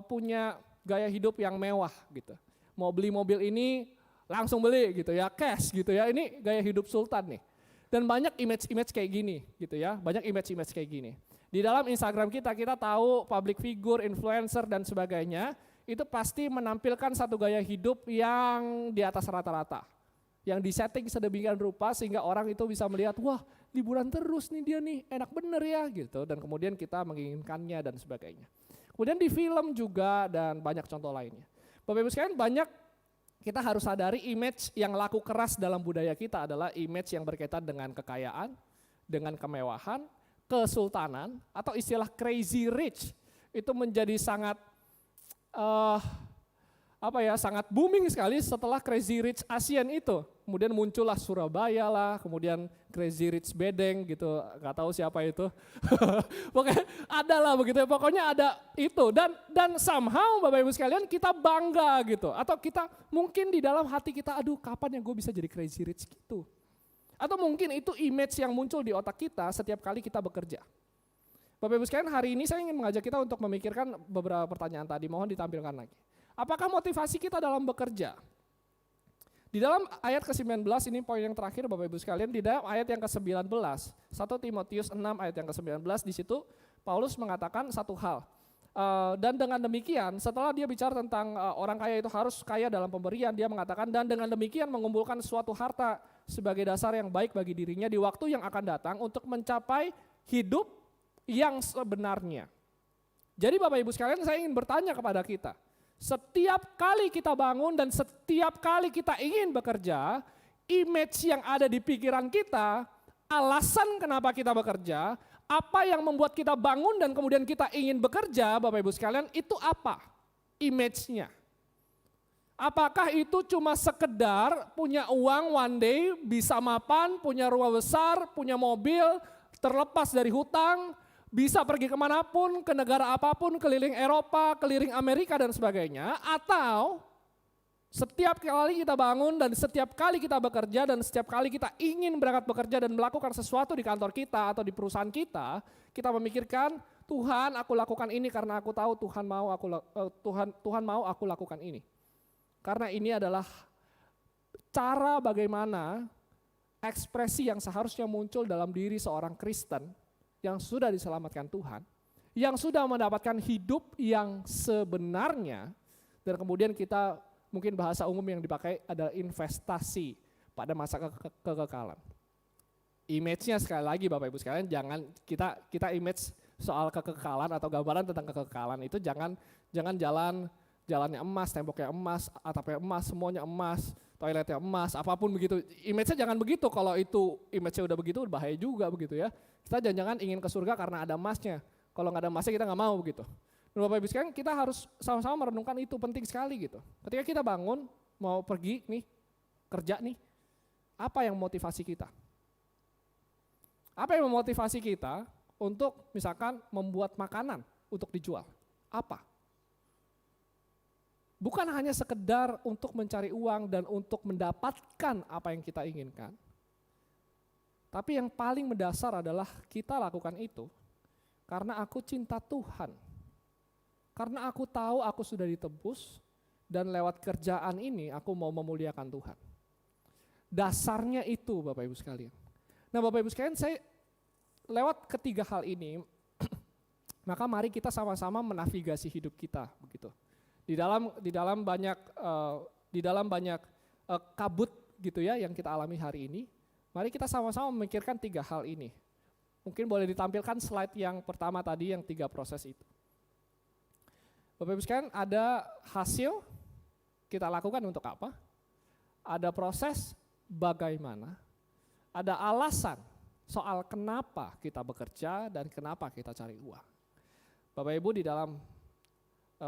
punya gaya hidup yang mewah gitu. Mau beli mobil ini langsung beli gitu ya, cash gitu ya. Ini gaya hidup sultan nih. Dan banyak image-image kayak gini gitu ya, banyak image-image kayak gini. Di dalam Instagram kita tahu public figure, influencer dan sebagainya, itu pasti menampilkan satu gaya hidup yang di atas rata-rata. Yang disetting sedemikian rupa sehingga orang itu bisa melihat, wah liburan terus nih dia nih, enak bener ya gitu. Dan kemudian kita menginginkannya dan sebagainya. Kemudian di film juga dan banyak contoh lainnya. Bapak Ibu sekalian, banyak kita harus sadari image yang laku keras dalam budaya kita adalah image yang berkaitan dengan kekayaan, dengan kemewahan, kesultanan atau istilah crazy rich. Itu menjadi sangat sangat booming sekali setelah Crazy Rich Asian itu. Kemudian muncullah Surabaya lah, kemudian Crazy Rich Bedeng gitu, nggak tahu siapa itu. Pokoknya ada lah begitu ya, pokoknya ada itu. Dan somehow Bapak Ibu sekalian kita bangga gitu. Atau kita mungkin di dalam hati kita, aduh kapan ya gue bisa jadi Crazy Rich gitu. Atau mungkin itu image yang muncul di otak kita setiap kali kita bekerja. Bapak Ibu sekalian, hari ini saya ingin mengajak kita untuk memikirkan beberapa pertanyaan tadi, mohon ditampilkan lagi. Apakah motivasi kita dalam bekerja? Di dalam ayat ke-19, ini poin yang terakhir Bapak Ibu sekalian, di dalam ayat yang ke-19, 1 Timotius 6 ayat yang ke-19, di situ Paulus mengatakan satu hal. Dan dengan demikian, setelah dia bicara tentang orang kaya itu harus kaya dalam pemberian, dia mengatakan, dan dengan demikian mengumpulkan suatu harta sebagai dasar yang baik bagi dirinya di waktu yang akan datang untuk mencapai hidup yang sebenarnya. Jadi Bapak Ibu sekalian, saya ingin bertanya kepada kita, setiap kali kita bangun dan setiap kali kita ingin bekerja, image yang ada di pikiran kita, alasan kenapa kita bekerja, apa yang membuat kita bangun dan kemudian kita ingin bekerja, Bapak Ibu sekalian, itu apa? Image-nya. Apakah itu cuma sekedar punya uang one day, bisa mapan, punya rumah besar, punya mobil, terlepas dari hutang, bisa pergi kemanapun, ke negara apapun, keliling Eropa, keliling Amerika dan sebagainya, atau setiap kali kita bangun dan setiap kali kita bekerja dan setiap kali kita ingin berangkat bekerja dan melakukan sesuatu di kantor kita atau di perusahaan kita, kita memikirkan, Tuhan aku lakukan ini karena aku tahu Tuhan mau aku lakukan ini. Karena ini adalah cara bagaimana ekspresi yang seharusnya muncul dalam diri seorang Kristen yang sudah diselamatkan Tuhan, yang sudah mendapatkan hidup yang sebenarnya, dan kemudian kita mungkin bahasa umum yang dipakai adalah investasi pada masa kekekalan. Image-nya sekali lagi Bapak Ibu sekalian, jangan kita image soal kekekalan atau gambaran tentang kekekalan itu jangan jalan jalannya emas, temboknya emas, atapnya emas, semuanya emas, toiletnya emas, apapun begitu. Image-nya jangan begitu, kalau itu image-nya udah begitu bahaya juga begitu ya. Kita jangan-jangan ingin ke surga karena ada emasnya. Kalau nggak ada emasnya kita nggak mau begitu. Dan Bapak Ibu sekalian, kita harus sama-sama merenungkan itu, penting sekali gitu. Ketika kita bangun mau pergi nih, kerja nih, apa yang motivasi kita? Apa yang memotivasi kita untuk misalkan membuat makanan untuk dijual? Apa? Bukan hanya sekedar untuk mencari uang dan untuk mendapatkan apa yang kita inginkan. Tapi yang paling mendasar adalah kita lakukan itu karena aku cinta Tuhan. Karena aku tahu aku sudah ditebus dan lewat kerjaan ini aku mau memuliakan Tuhan. Dasarnya itu Bapak Ibu sekalian. Nah Bapak Ibu sekalian, saya lewat ketiga hal ini, maka mari kita sama-sama menavigasi hidup kita begitu. Di dalam banyak kabut gitu ya yang kita alami hari ini, mari kita sama-sama memikirkan tiga hal ini. Mungkin boleh ditampilkan slide yang pertama tadi yang 3 proses itu. Bapak Ibu sekalian, ada hasil kita lakukan untuk apa? Ada proses bagaimana? Ada alasan soal kenapa kita bekerja dan kenapa kita cari uang. Bapak Ibu, di dalam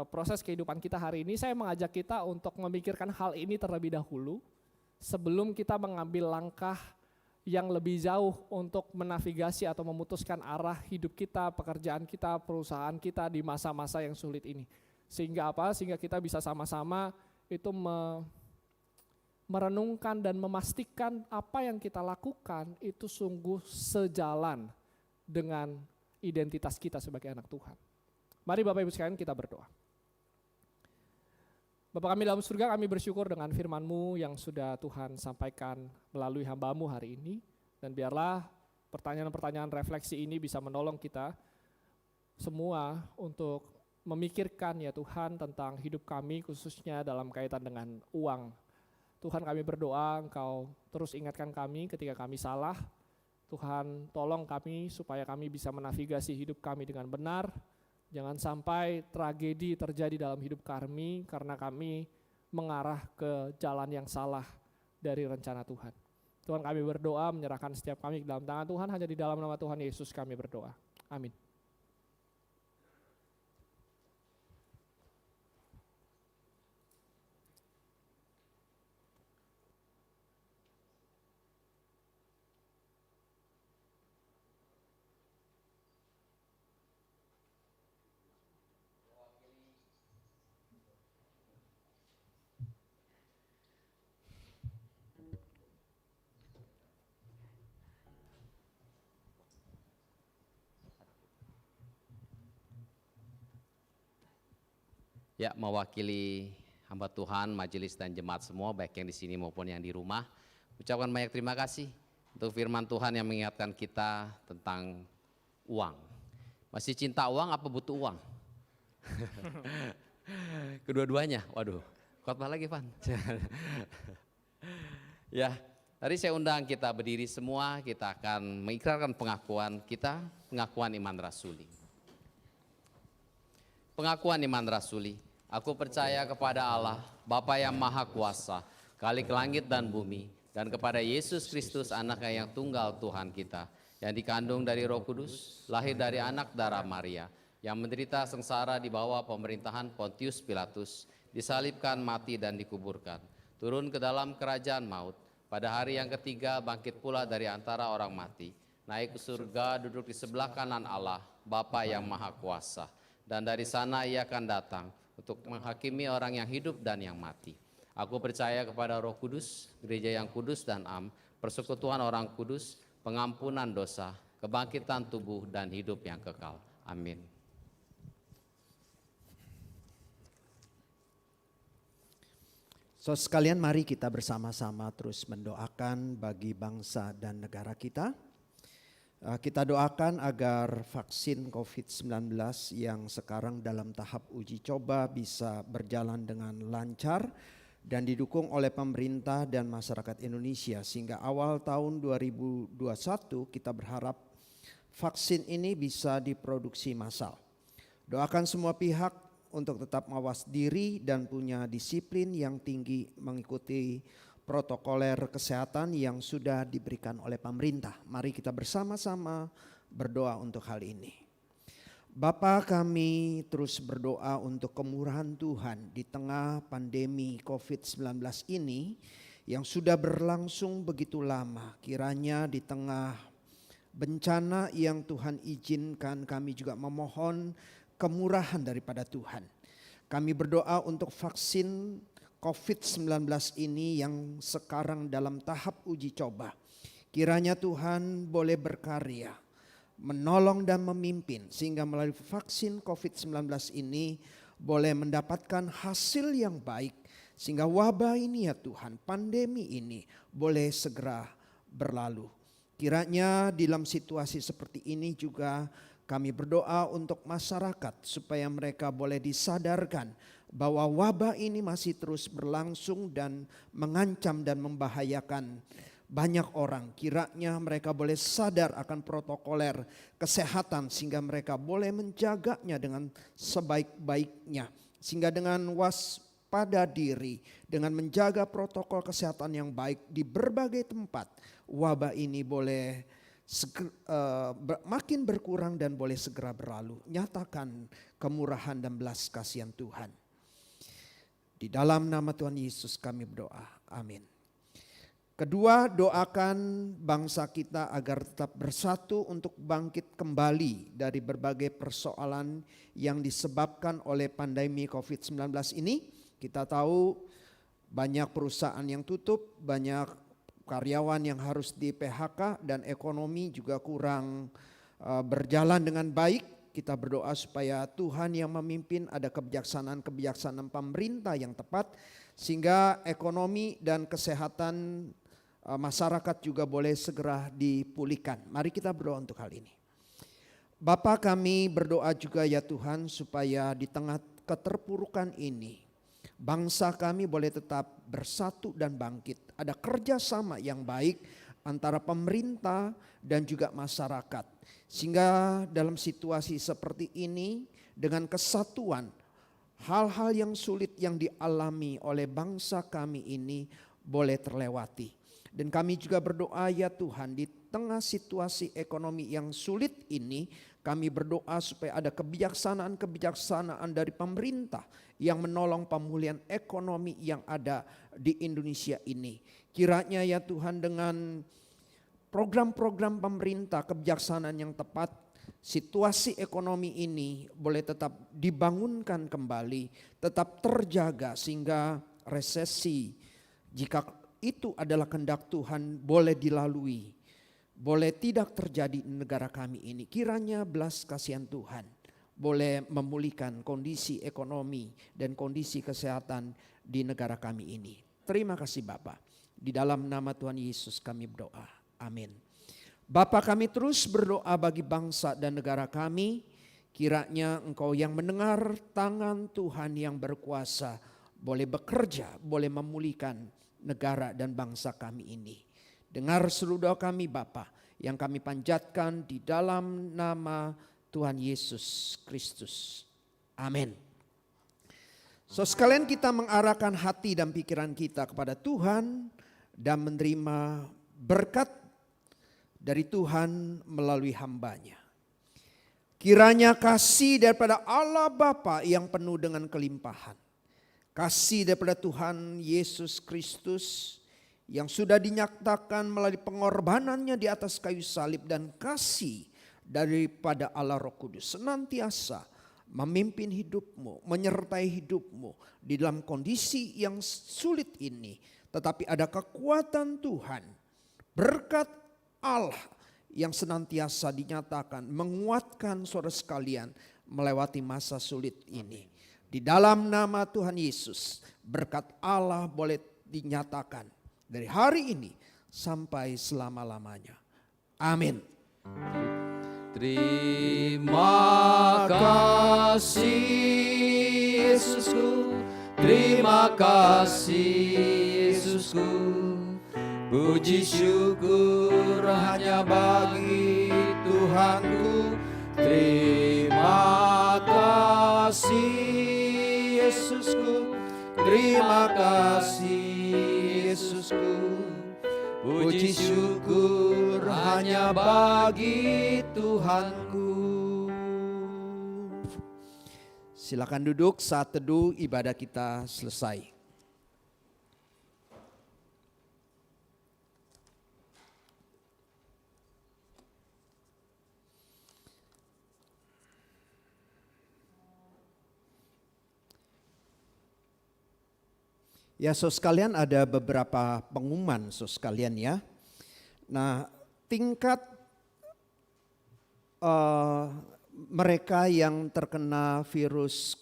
proses kehidupan kita hari ini, saya mengajak kita untuk memikirkan hal ini terlebih dahulu sebelum kita mengambil langkah yang lebih jauh untuk menavigasi atau memutuskan arah hidup kita, pekerjaan kita, perusahaan kita di masa-masa yang sulit ini. Sehingga apa? Sehingga kita bisa sama-sama itu merenungkan dan memastikan apa yang kita lakukan itu sungguh sejalan dengan identitas kita sebagai anak Tuhan. Mari Bapak Ibu sekalian kita berdoa. Bapa kami dalam surga, kami bersyukur dengan firman-Mu yang sudah Tuhan sampaikan melalui hamba-Mu hari ini. Dan biarlah pertanyaan-pertanyaan refleksi ini bisa menolong kita semua untuk memikirkan ya Tuhan tentang hidup kami khususnya dalam kaitan dengan uang. Tuhan kami berdoa Engkau terus ingatkan kami ketika kami salah. Tuhan tolong kami supaya kami bisa menavigasi hidup kami dengan benar. Jangan sampai tragedi terjadi dalam hidup kami karena kami mengarah ke jalan yang salah dari rencana Tuhan. Tuhan kami berdoa menyerahkan setiap kami ke dalam tangan Tuhan, hanya di dalam nama Tuhan Yesus kami berdoa. Amin. Ya, mewakili hamba Tuhan, majelis dan jemaat semua, baik yang di sini maupun yang di rumah, ucapkan banyak terima kasih untuk firman Tuhan yang mengingatkan kita tentang uang. Masih cinta uang apa butuh uang? Kedua-duanya, waduh, khotbah lagi Van. Ya, tadi saya undang kita berdiri semua, kita akan mengikrarkan pengakuan kita, pengakuan iman rasuli. Pengakuan iman rasuli. Aku percaya kepada Allah, Bapa yang Maha Kuasa, Khalik langit dan bumi, dan kepada Yesus Kristus anaknya yang tunggal Tuhan kita, yang dikandung dari Roh Kudus, lahir dari anak darah Maria, yang menderita sengsara di bawah pemerintahan Pontius Pilatus, disalibkan, mati dan dikuburkan, turun ke dalam kerajaan maut, pada hari yang ketiga bangkit pula dari antara orang mati, naik ke surga, duduk di sebelah kanan Allah, Bapa yang Maha Kuasa, dan dari sana ia akan datang untuk menghakimi orang yang hidup dan yang mati. Aku percaya kepada Roh Kudus, gereja yang kudus dan am, persekutuan orang kudus, pengampunan dosa, kebangkitan tubuh dan hidup yang kekal. Amin. Saudara sekalian, mari kita bersama-sama terus mendoakan bagi bangsa dan negara kita. Kita doakan agar vaksin COVID-19 yang sekarang dalam tahap uji coba bisa berjalan dengan lancar dan didukung oleh pemerintah dan masyarakat Indonesia sehingga awal tahun 2021 kita berharap vaksin ini bisa diproduksi massal. Doakan semua pihak untuk tetap mawas diri dan punya disiplin yang tinggi mengikuti protokoler kesehatan yang sudah diberikan oleh pemerintah. Mari kita bersama-sama berdoa untuk hal ini. Bapa, kami terus berdoa untuk kemurahan Tuhan di tengah pandemi COVID-19 ini yang sudah berlangsung begitu lama. Kiranya di tengah bencana yang Tuhan izinkan, kami juga memohon kemurahan daripada Tuhan. Kami berdoa untuk vaksin COVID-19 ini yang sekarang dalam tahap uji coba. Kiranya Tuhan boleh berkarya, menolong dan memimpin sehingga melalui vaksin COVID-19 ini boleh mendapatkan hasil yang baik. Sehingga wabah ini ya Tuhan, pandemi ini boleh segera berlalu. Kiranya dalam situasi seperti ini juga kami berdoa untuk masyarakat supaya mereka boleh disadarkan bahwa wabah ini masih terus berlangsung dan mengancam dan membahayakan banyak orang. Kiranya mereka boleh sadar akan protokoler kesehatan sehingga mereka boleh menjaganya dengan sebaik-baiknya. Sehingga dengan waspada diri, dengan menjaga protokol kesehatan yang baik di berbagai tempat, wabah ini boleh makin berkurang dan boleh segera berlalu. Nyatakan kemurahan dan belas kasihan Tuhan. Di dalam nama Tuhan Yesus kami berdoa. Amin. Kedua, doakan bangsa kita agar tetap bersatu untuk bangkit kembali dari berbagai persoalan yang disebabkan oleh pandemi COVID-19 ini. Kita tahu banyak perusahaan yang tutup, banyak karyawan yang harus di PHK dan ekonomi juga kurang berjalan dengan baik. Kita berdoa supaya Tuhan yang memimpin, ada kebijaksanaan pemerintah yang tepat sehingga ekonomi dan kesehatan masyarakat juga boleh segera dipulihkan. Mari kita berdoa untuk hal ini. Bapa, kami berdoa juga ya Tuhan supaya di tengah keterpurukan ini bangsa kami boleh tetap bersatu dan bangkit. Ada kerjasama yang baik antara pemerintah dan juga masyarakat. Sehingga dalam situasi seperti ini dengan kesatuan, hal-hal yang sulit yang dialami oleh bangsa kami ini boleh terlewati. Dan kami juga berdoa ya Tuhan, di tengah situasi ekonomi yang sulit ini, kami berdoa supaya ada kebijaksanaan dari pemerintah yang menolong pemulihan ekonomi yang ada di Indonesia ini. Kiranya ya Tuhan dengan program-program pemerintah, kebijaksanaan yang tepat, situasi ekonomi ini boleh tetap dibangunkan kembali, tetap terjaga sehingga resesi, jika itu adalah kehendak Tuhan, boleh dilalui, boleh tidak terjadi di negara kami ini. Kiranya belas kasihan Tuhan boleh memulihkan kondisi ekonomi dan kondisi kesehatan di negara kami ini. Terima kasih Bapa. Di dalam nama Tuhan Yesus kami berdoa. Amin. Bapa, kami terus berdoa bagi bangsa dan negara kami. Kiranya Engkau yang mendengar, tangan Tuhan yang berkuasa boleh bekerja, boleh memulihkan negara dan bangsa kami ini. Dengar seluruh doa kami Bapa yang kami panjatkan di dalam nama Tuhan Yesus Kristus. Amin. So sekalian kita mengarahkan hati dan pikiran kita kepada Tuhan dan menerima berkat dari Tuhan melalui hambanya. Kiranya kasih daripada Allah Bapa yang penuh dengan kelimpahan, kasih daripada Tuhan Yesus Kristus yang sudah dinyatakan melalui pengorbanannya di atas kayu salib, dan kasih daripada Allah Roh Kudus senantiasa memimpin hidupmu, menyertai hidupmu di dalam kondisi yang sulit ini. Tetapi ada kekuatan Tuhan, berkat Allah yang senantiasa dinyatakan menguatkan saudara sekalian melewati masa sulit ini. Di dalam nama Tuhan Yesus, berkat Allah boleh dinyatakan dari hari ini sampai selama-lamanya. Amin. Terima kasih Yesusku, terima kasih Yesusku. Puji syukur hanya bagi Tuhanku. Terima kasih Yesusku. Terima kasih Yesusku. Puji syukur hanya bagi Tuhanku. Silakan duduk, saat teduh ibadah kita selesai. Ya, saudara sekalian, ada beberapa pengumuman saudara sekalian ya. Nah, tingkat mereka yang terkena virus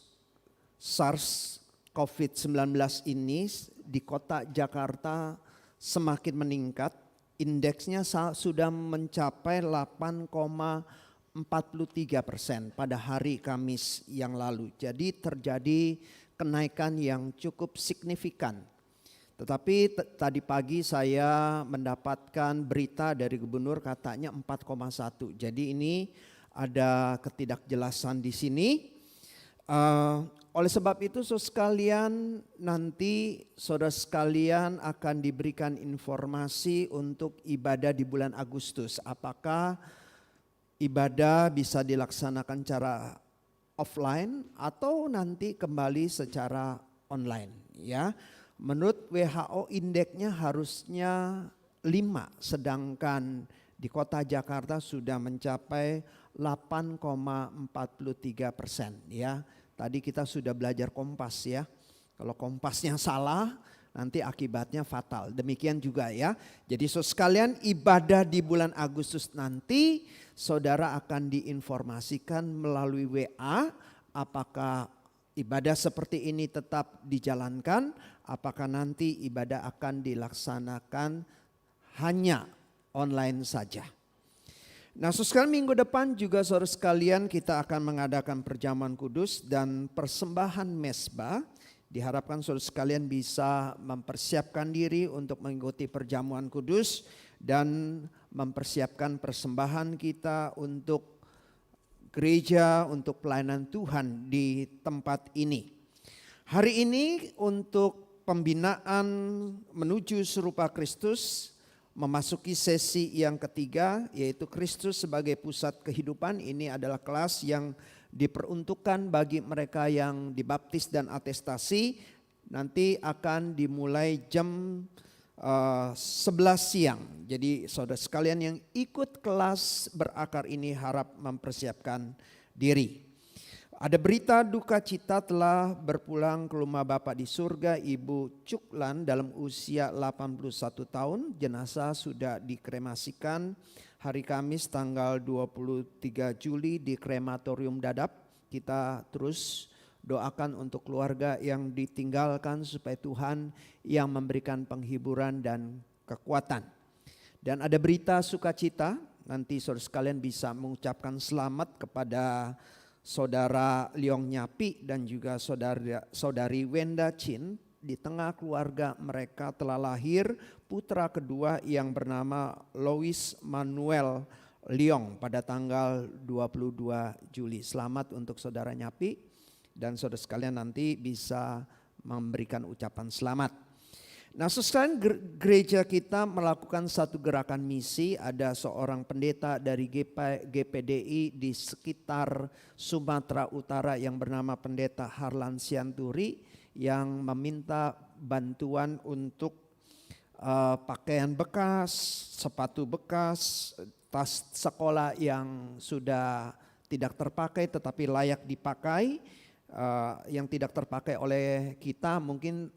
SARS COVID-19 ini di kota Jakarta semakin meningkat. Indeksnya sudah mencapai 8,43% pada hari Kamis yang lalu. Jadi terjadi kenaikan yang cukup signifikan. Tetapi tadi pagi saya mendapatkan berita dari gubernur katanya 4,1. Jadi ini ada ketidakjelasan di sini. Oleh sebab itu saudara sekalian, nanti saudara sekalian akan diberikan informasi untuk ibadah di bulan Agustus. Apakah ibadah bisa dilaksanakan secara offline atau nanti kembali secara online ya. Menurut WHO indeksnya harusnya 5, sedangkan di kota Jakarta sudah mencapai 8,43% ya. Tadi kita sudah belajar kompas ya. Kalau kompasnya salah nanti akibatnya fatal. Demikian juga ya. Jadi saudara sekalian, ibadah di bulan Agustus nanti saudara akan diinformasikan melalui WA apakah ibadah seperti ini tetap dijalankan, apakah nanti ibadah akan dilaksanakan hanya online saja. Nah, saudara minggu depan juga saudara sekalian kita akan mengadakan perjamuan kudus dan persembahan mezbah. Diharapkan saudara sekalian bisa mempersiapkan diri untuk mengikuti perjamuan kudus dan mempersiapkan persembahan kita untuk gereja, untuk pelayanan Tuhan di tempat ini. Hari ini untuk pembinaan menuju serupa Kristus, memasuki sesi yang ketiga, yaitu Kristus sebagai pusat kehidupan. Ini adalah kelas yang diperuntukkan bagi mereka yang dibaptis dan atestasi. Nanti akan dimulai jam 11 siang. Jadi saudara sekalian yang ikut kelas berakar ini harap mempersiapkan diri. Ada berita duka cita telah berpulang ke rumah Bapa di surga Ibu Cuklan dalam usia 81 tahun. Jenazah sudah dikremasikan hari Kamis tanggal 23 Juli di krematorium Dadap. Kita terus doakan untuk keluarga yang ditinggalkan supaya Tuhan yang memberikan penghiburan dan kekuatan. Dan ada berita sukacita, nanti saudara sekalian bisa mengucapkan selamat kepada Saudara Leong Nyapi dan juga saudari Wenda Chin. Di tengah keluarga mereka telah lahir putra kedua yang bernama Lois Manuel Leong pada tanggal 22 Juli. Selamat untuk saudara Nyapi dan saudara sekalian nanti bisa memberikan ucapan selamat. Nah, sekarang gereja kita melakukan satu gerakan misi. Ada seorang pendeta dari GPDI di sekitar Sumatera Utara yang bernama Pendeta Harlan Sianturi yang meminta bantuan untuk pakaian bekas, sepatu bekas, tas sekolah yang sudah tidak terpakai tetapi layak dipakai. Yang tidak terpakai oleh kita mungkin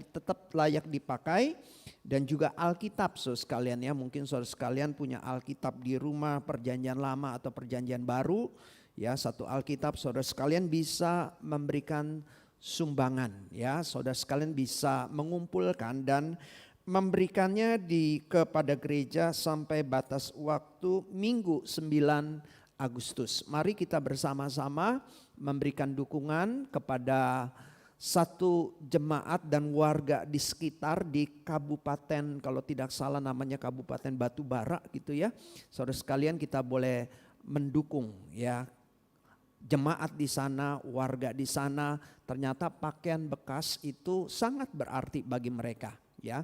tetap layak dipakai, dan juga Alkitab saudara sekalian ya. Mungkin saudara sekalian punya Alkitab di rumah, perjanjian lama atau perjanjian baru ya. Satu Alkitab saudara sekalian bisa memberikan sumbangan ya. Saudara sekalian bisa mengumpulkan dan memberikannya kepada gereja sampai batas waktu Minggu 9 Agustus. Mari kita bersama-sama memberikan dukungan kepada satu jemaat dan warga di sekitar di kabupaten, kalau tidak salah namanya Kabupaten Batubara gitu ya. Saudara sekalian kita boleh mendukung ya jemaat di sana, warga di sana, ternyata pakaian bekas itu sangat berarti bagi mereka, ya.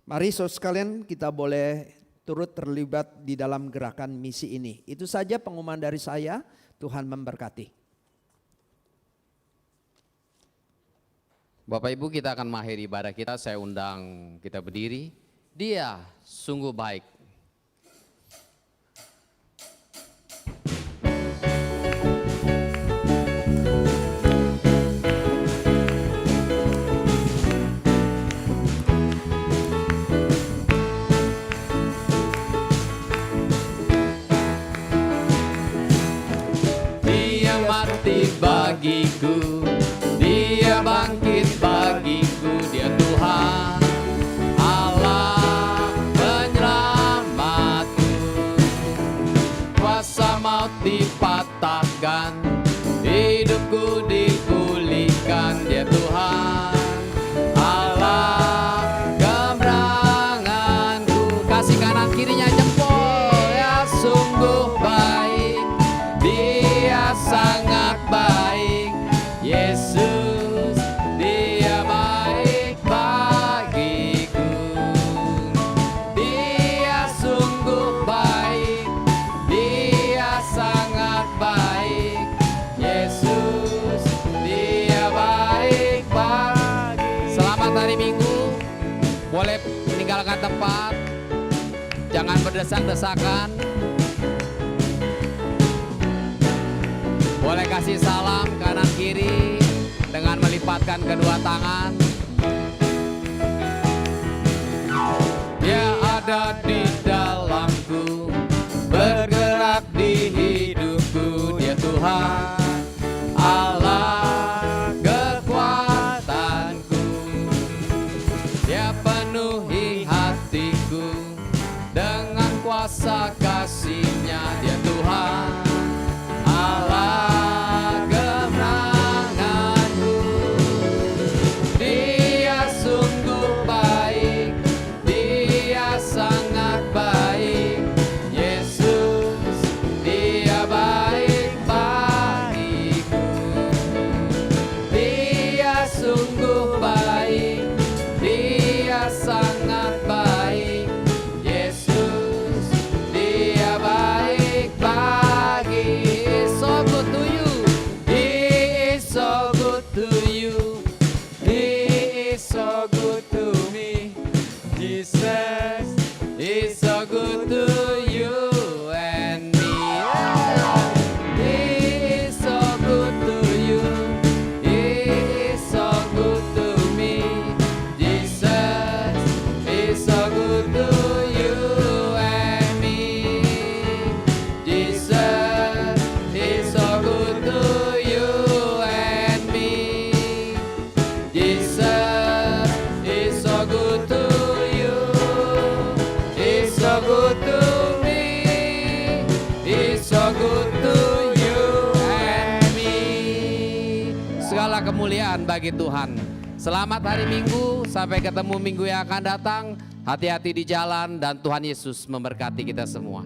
Mari saudara sekalian, kita boleh turut terlibat di dalam gerakan misi ini. Itu saja pengumuman dari saya. Tuhan memberkati. Bapak Ibu, kita akan mengakhiri ibadah kita. Saya undang kita berdiri. Dia sungguh baik. Dia mati bagiku, Dia bangkit bagiku, Dia Tuhan Allah penyelamatku. Kuasa maut dipatahkan, hidupku dipulihkan, Dia Tuhan Allah kemenanganku. Kasih kanan kirinya jempol, ya sungguh baik, Dia sangat baik, Yesus, Dia baik bagiku. Dia sungguh baik, Dia sangat baik, Yesus, Dia baik bagiku. Selamat hari Minggu. Boleh meninggalkan tempat, jangan berdesak-desakan. Boleh kasih salam kanan kiri dengan melipatkan kedua tangan. Dia ada di dalamku, bergerak di hidupku, Dia Tuhan Allah kekuatanku. Dia penuhi hatiku dengan kuasa kasih-Nya, Dia Tuhan Allah kemenanganku. Dia sungguh baik, Dia sangat baik, Yesus, Dia baik bagiku. Dia sungguh baik, Dia sangat baik, Yesus, Dia baik bagi. So good to you, He is so good to you, He is so good to me. Jesus is so good to you and me. He is so good to you, He is so good to me. Jesus is so good to you and me. Jesus is so good to you and me. Jesus is so good to you. He's so good to me. He's so good to you and me. Segala kemuliaan bagi Tuhan. Selamat hari Minggu, sampai ketemu minggu yang akan datang. Hati-hati di jalan dan Tuhan Yesus memberkati kita semua.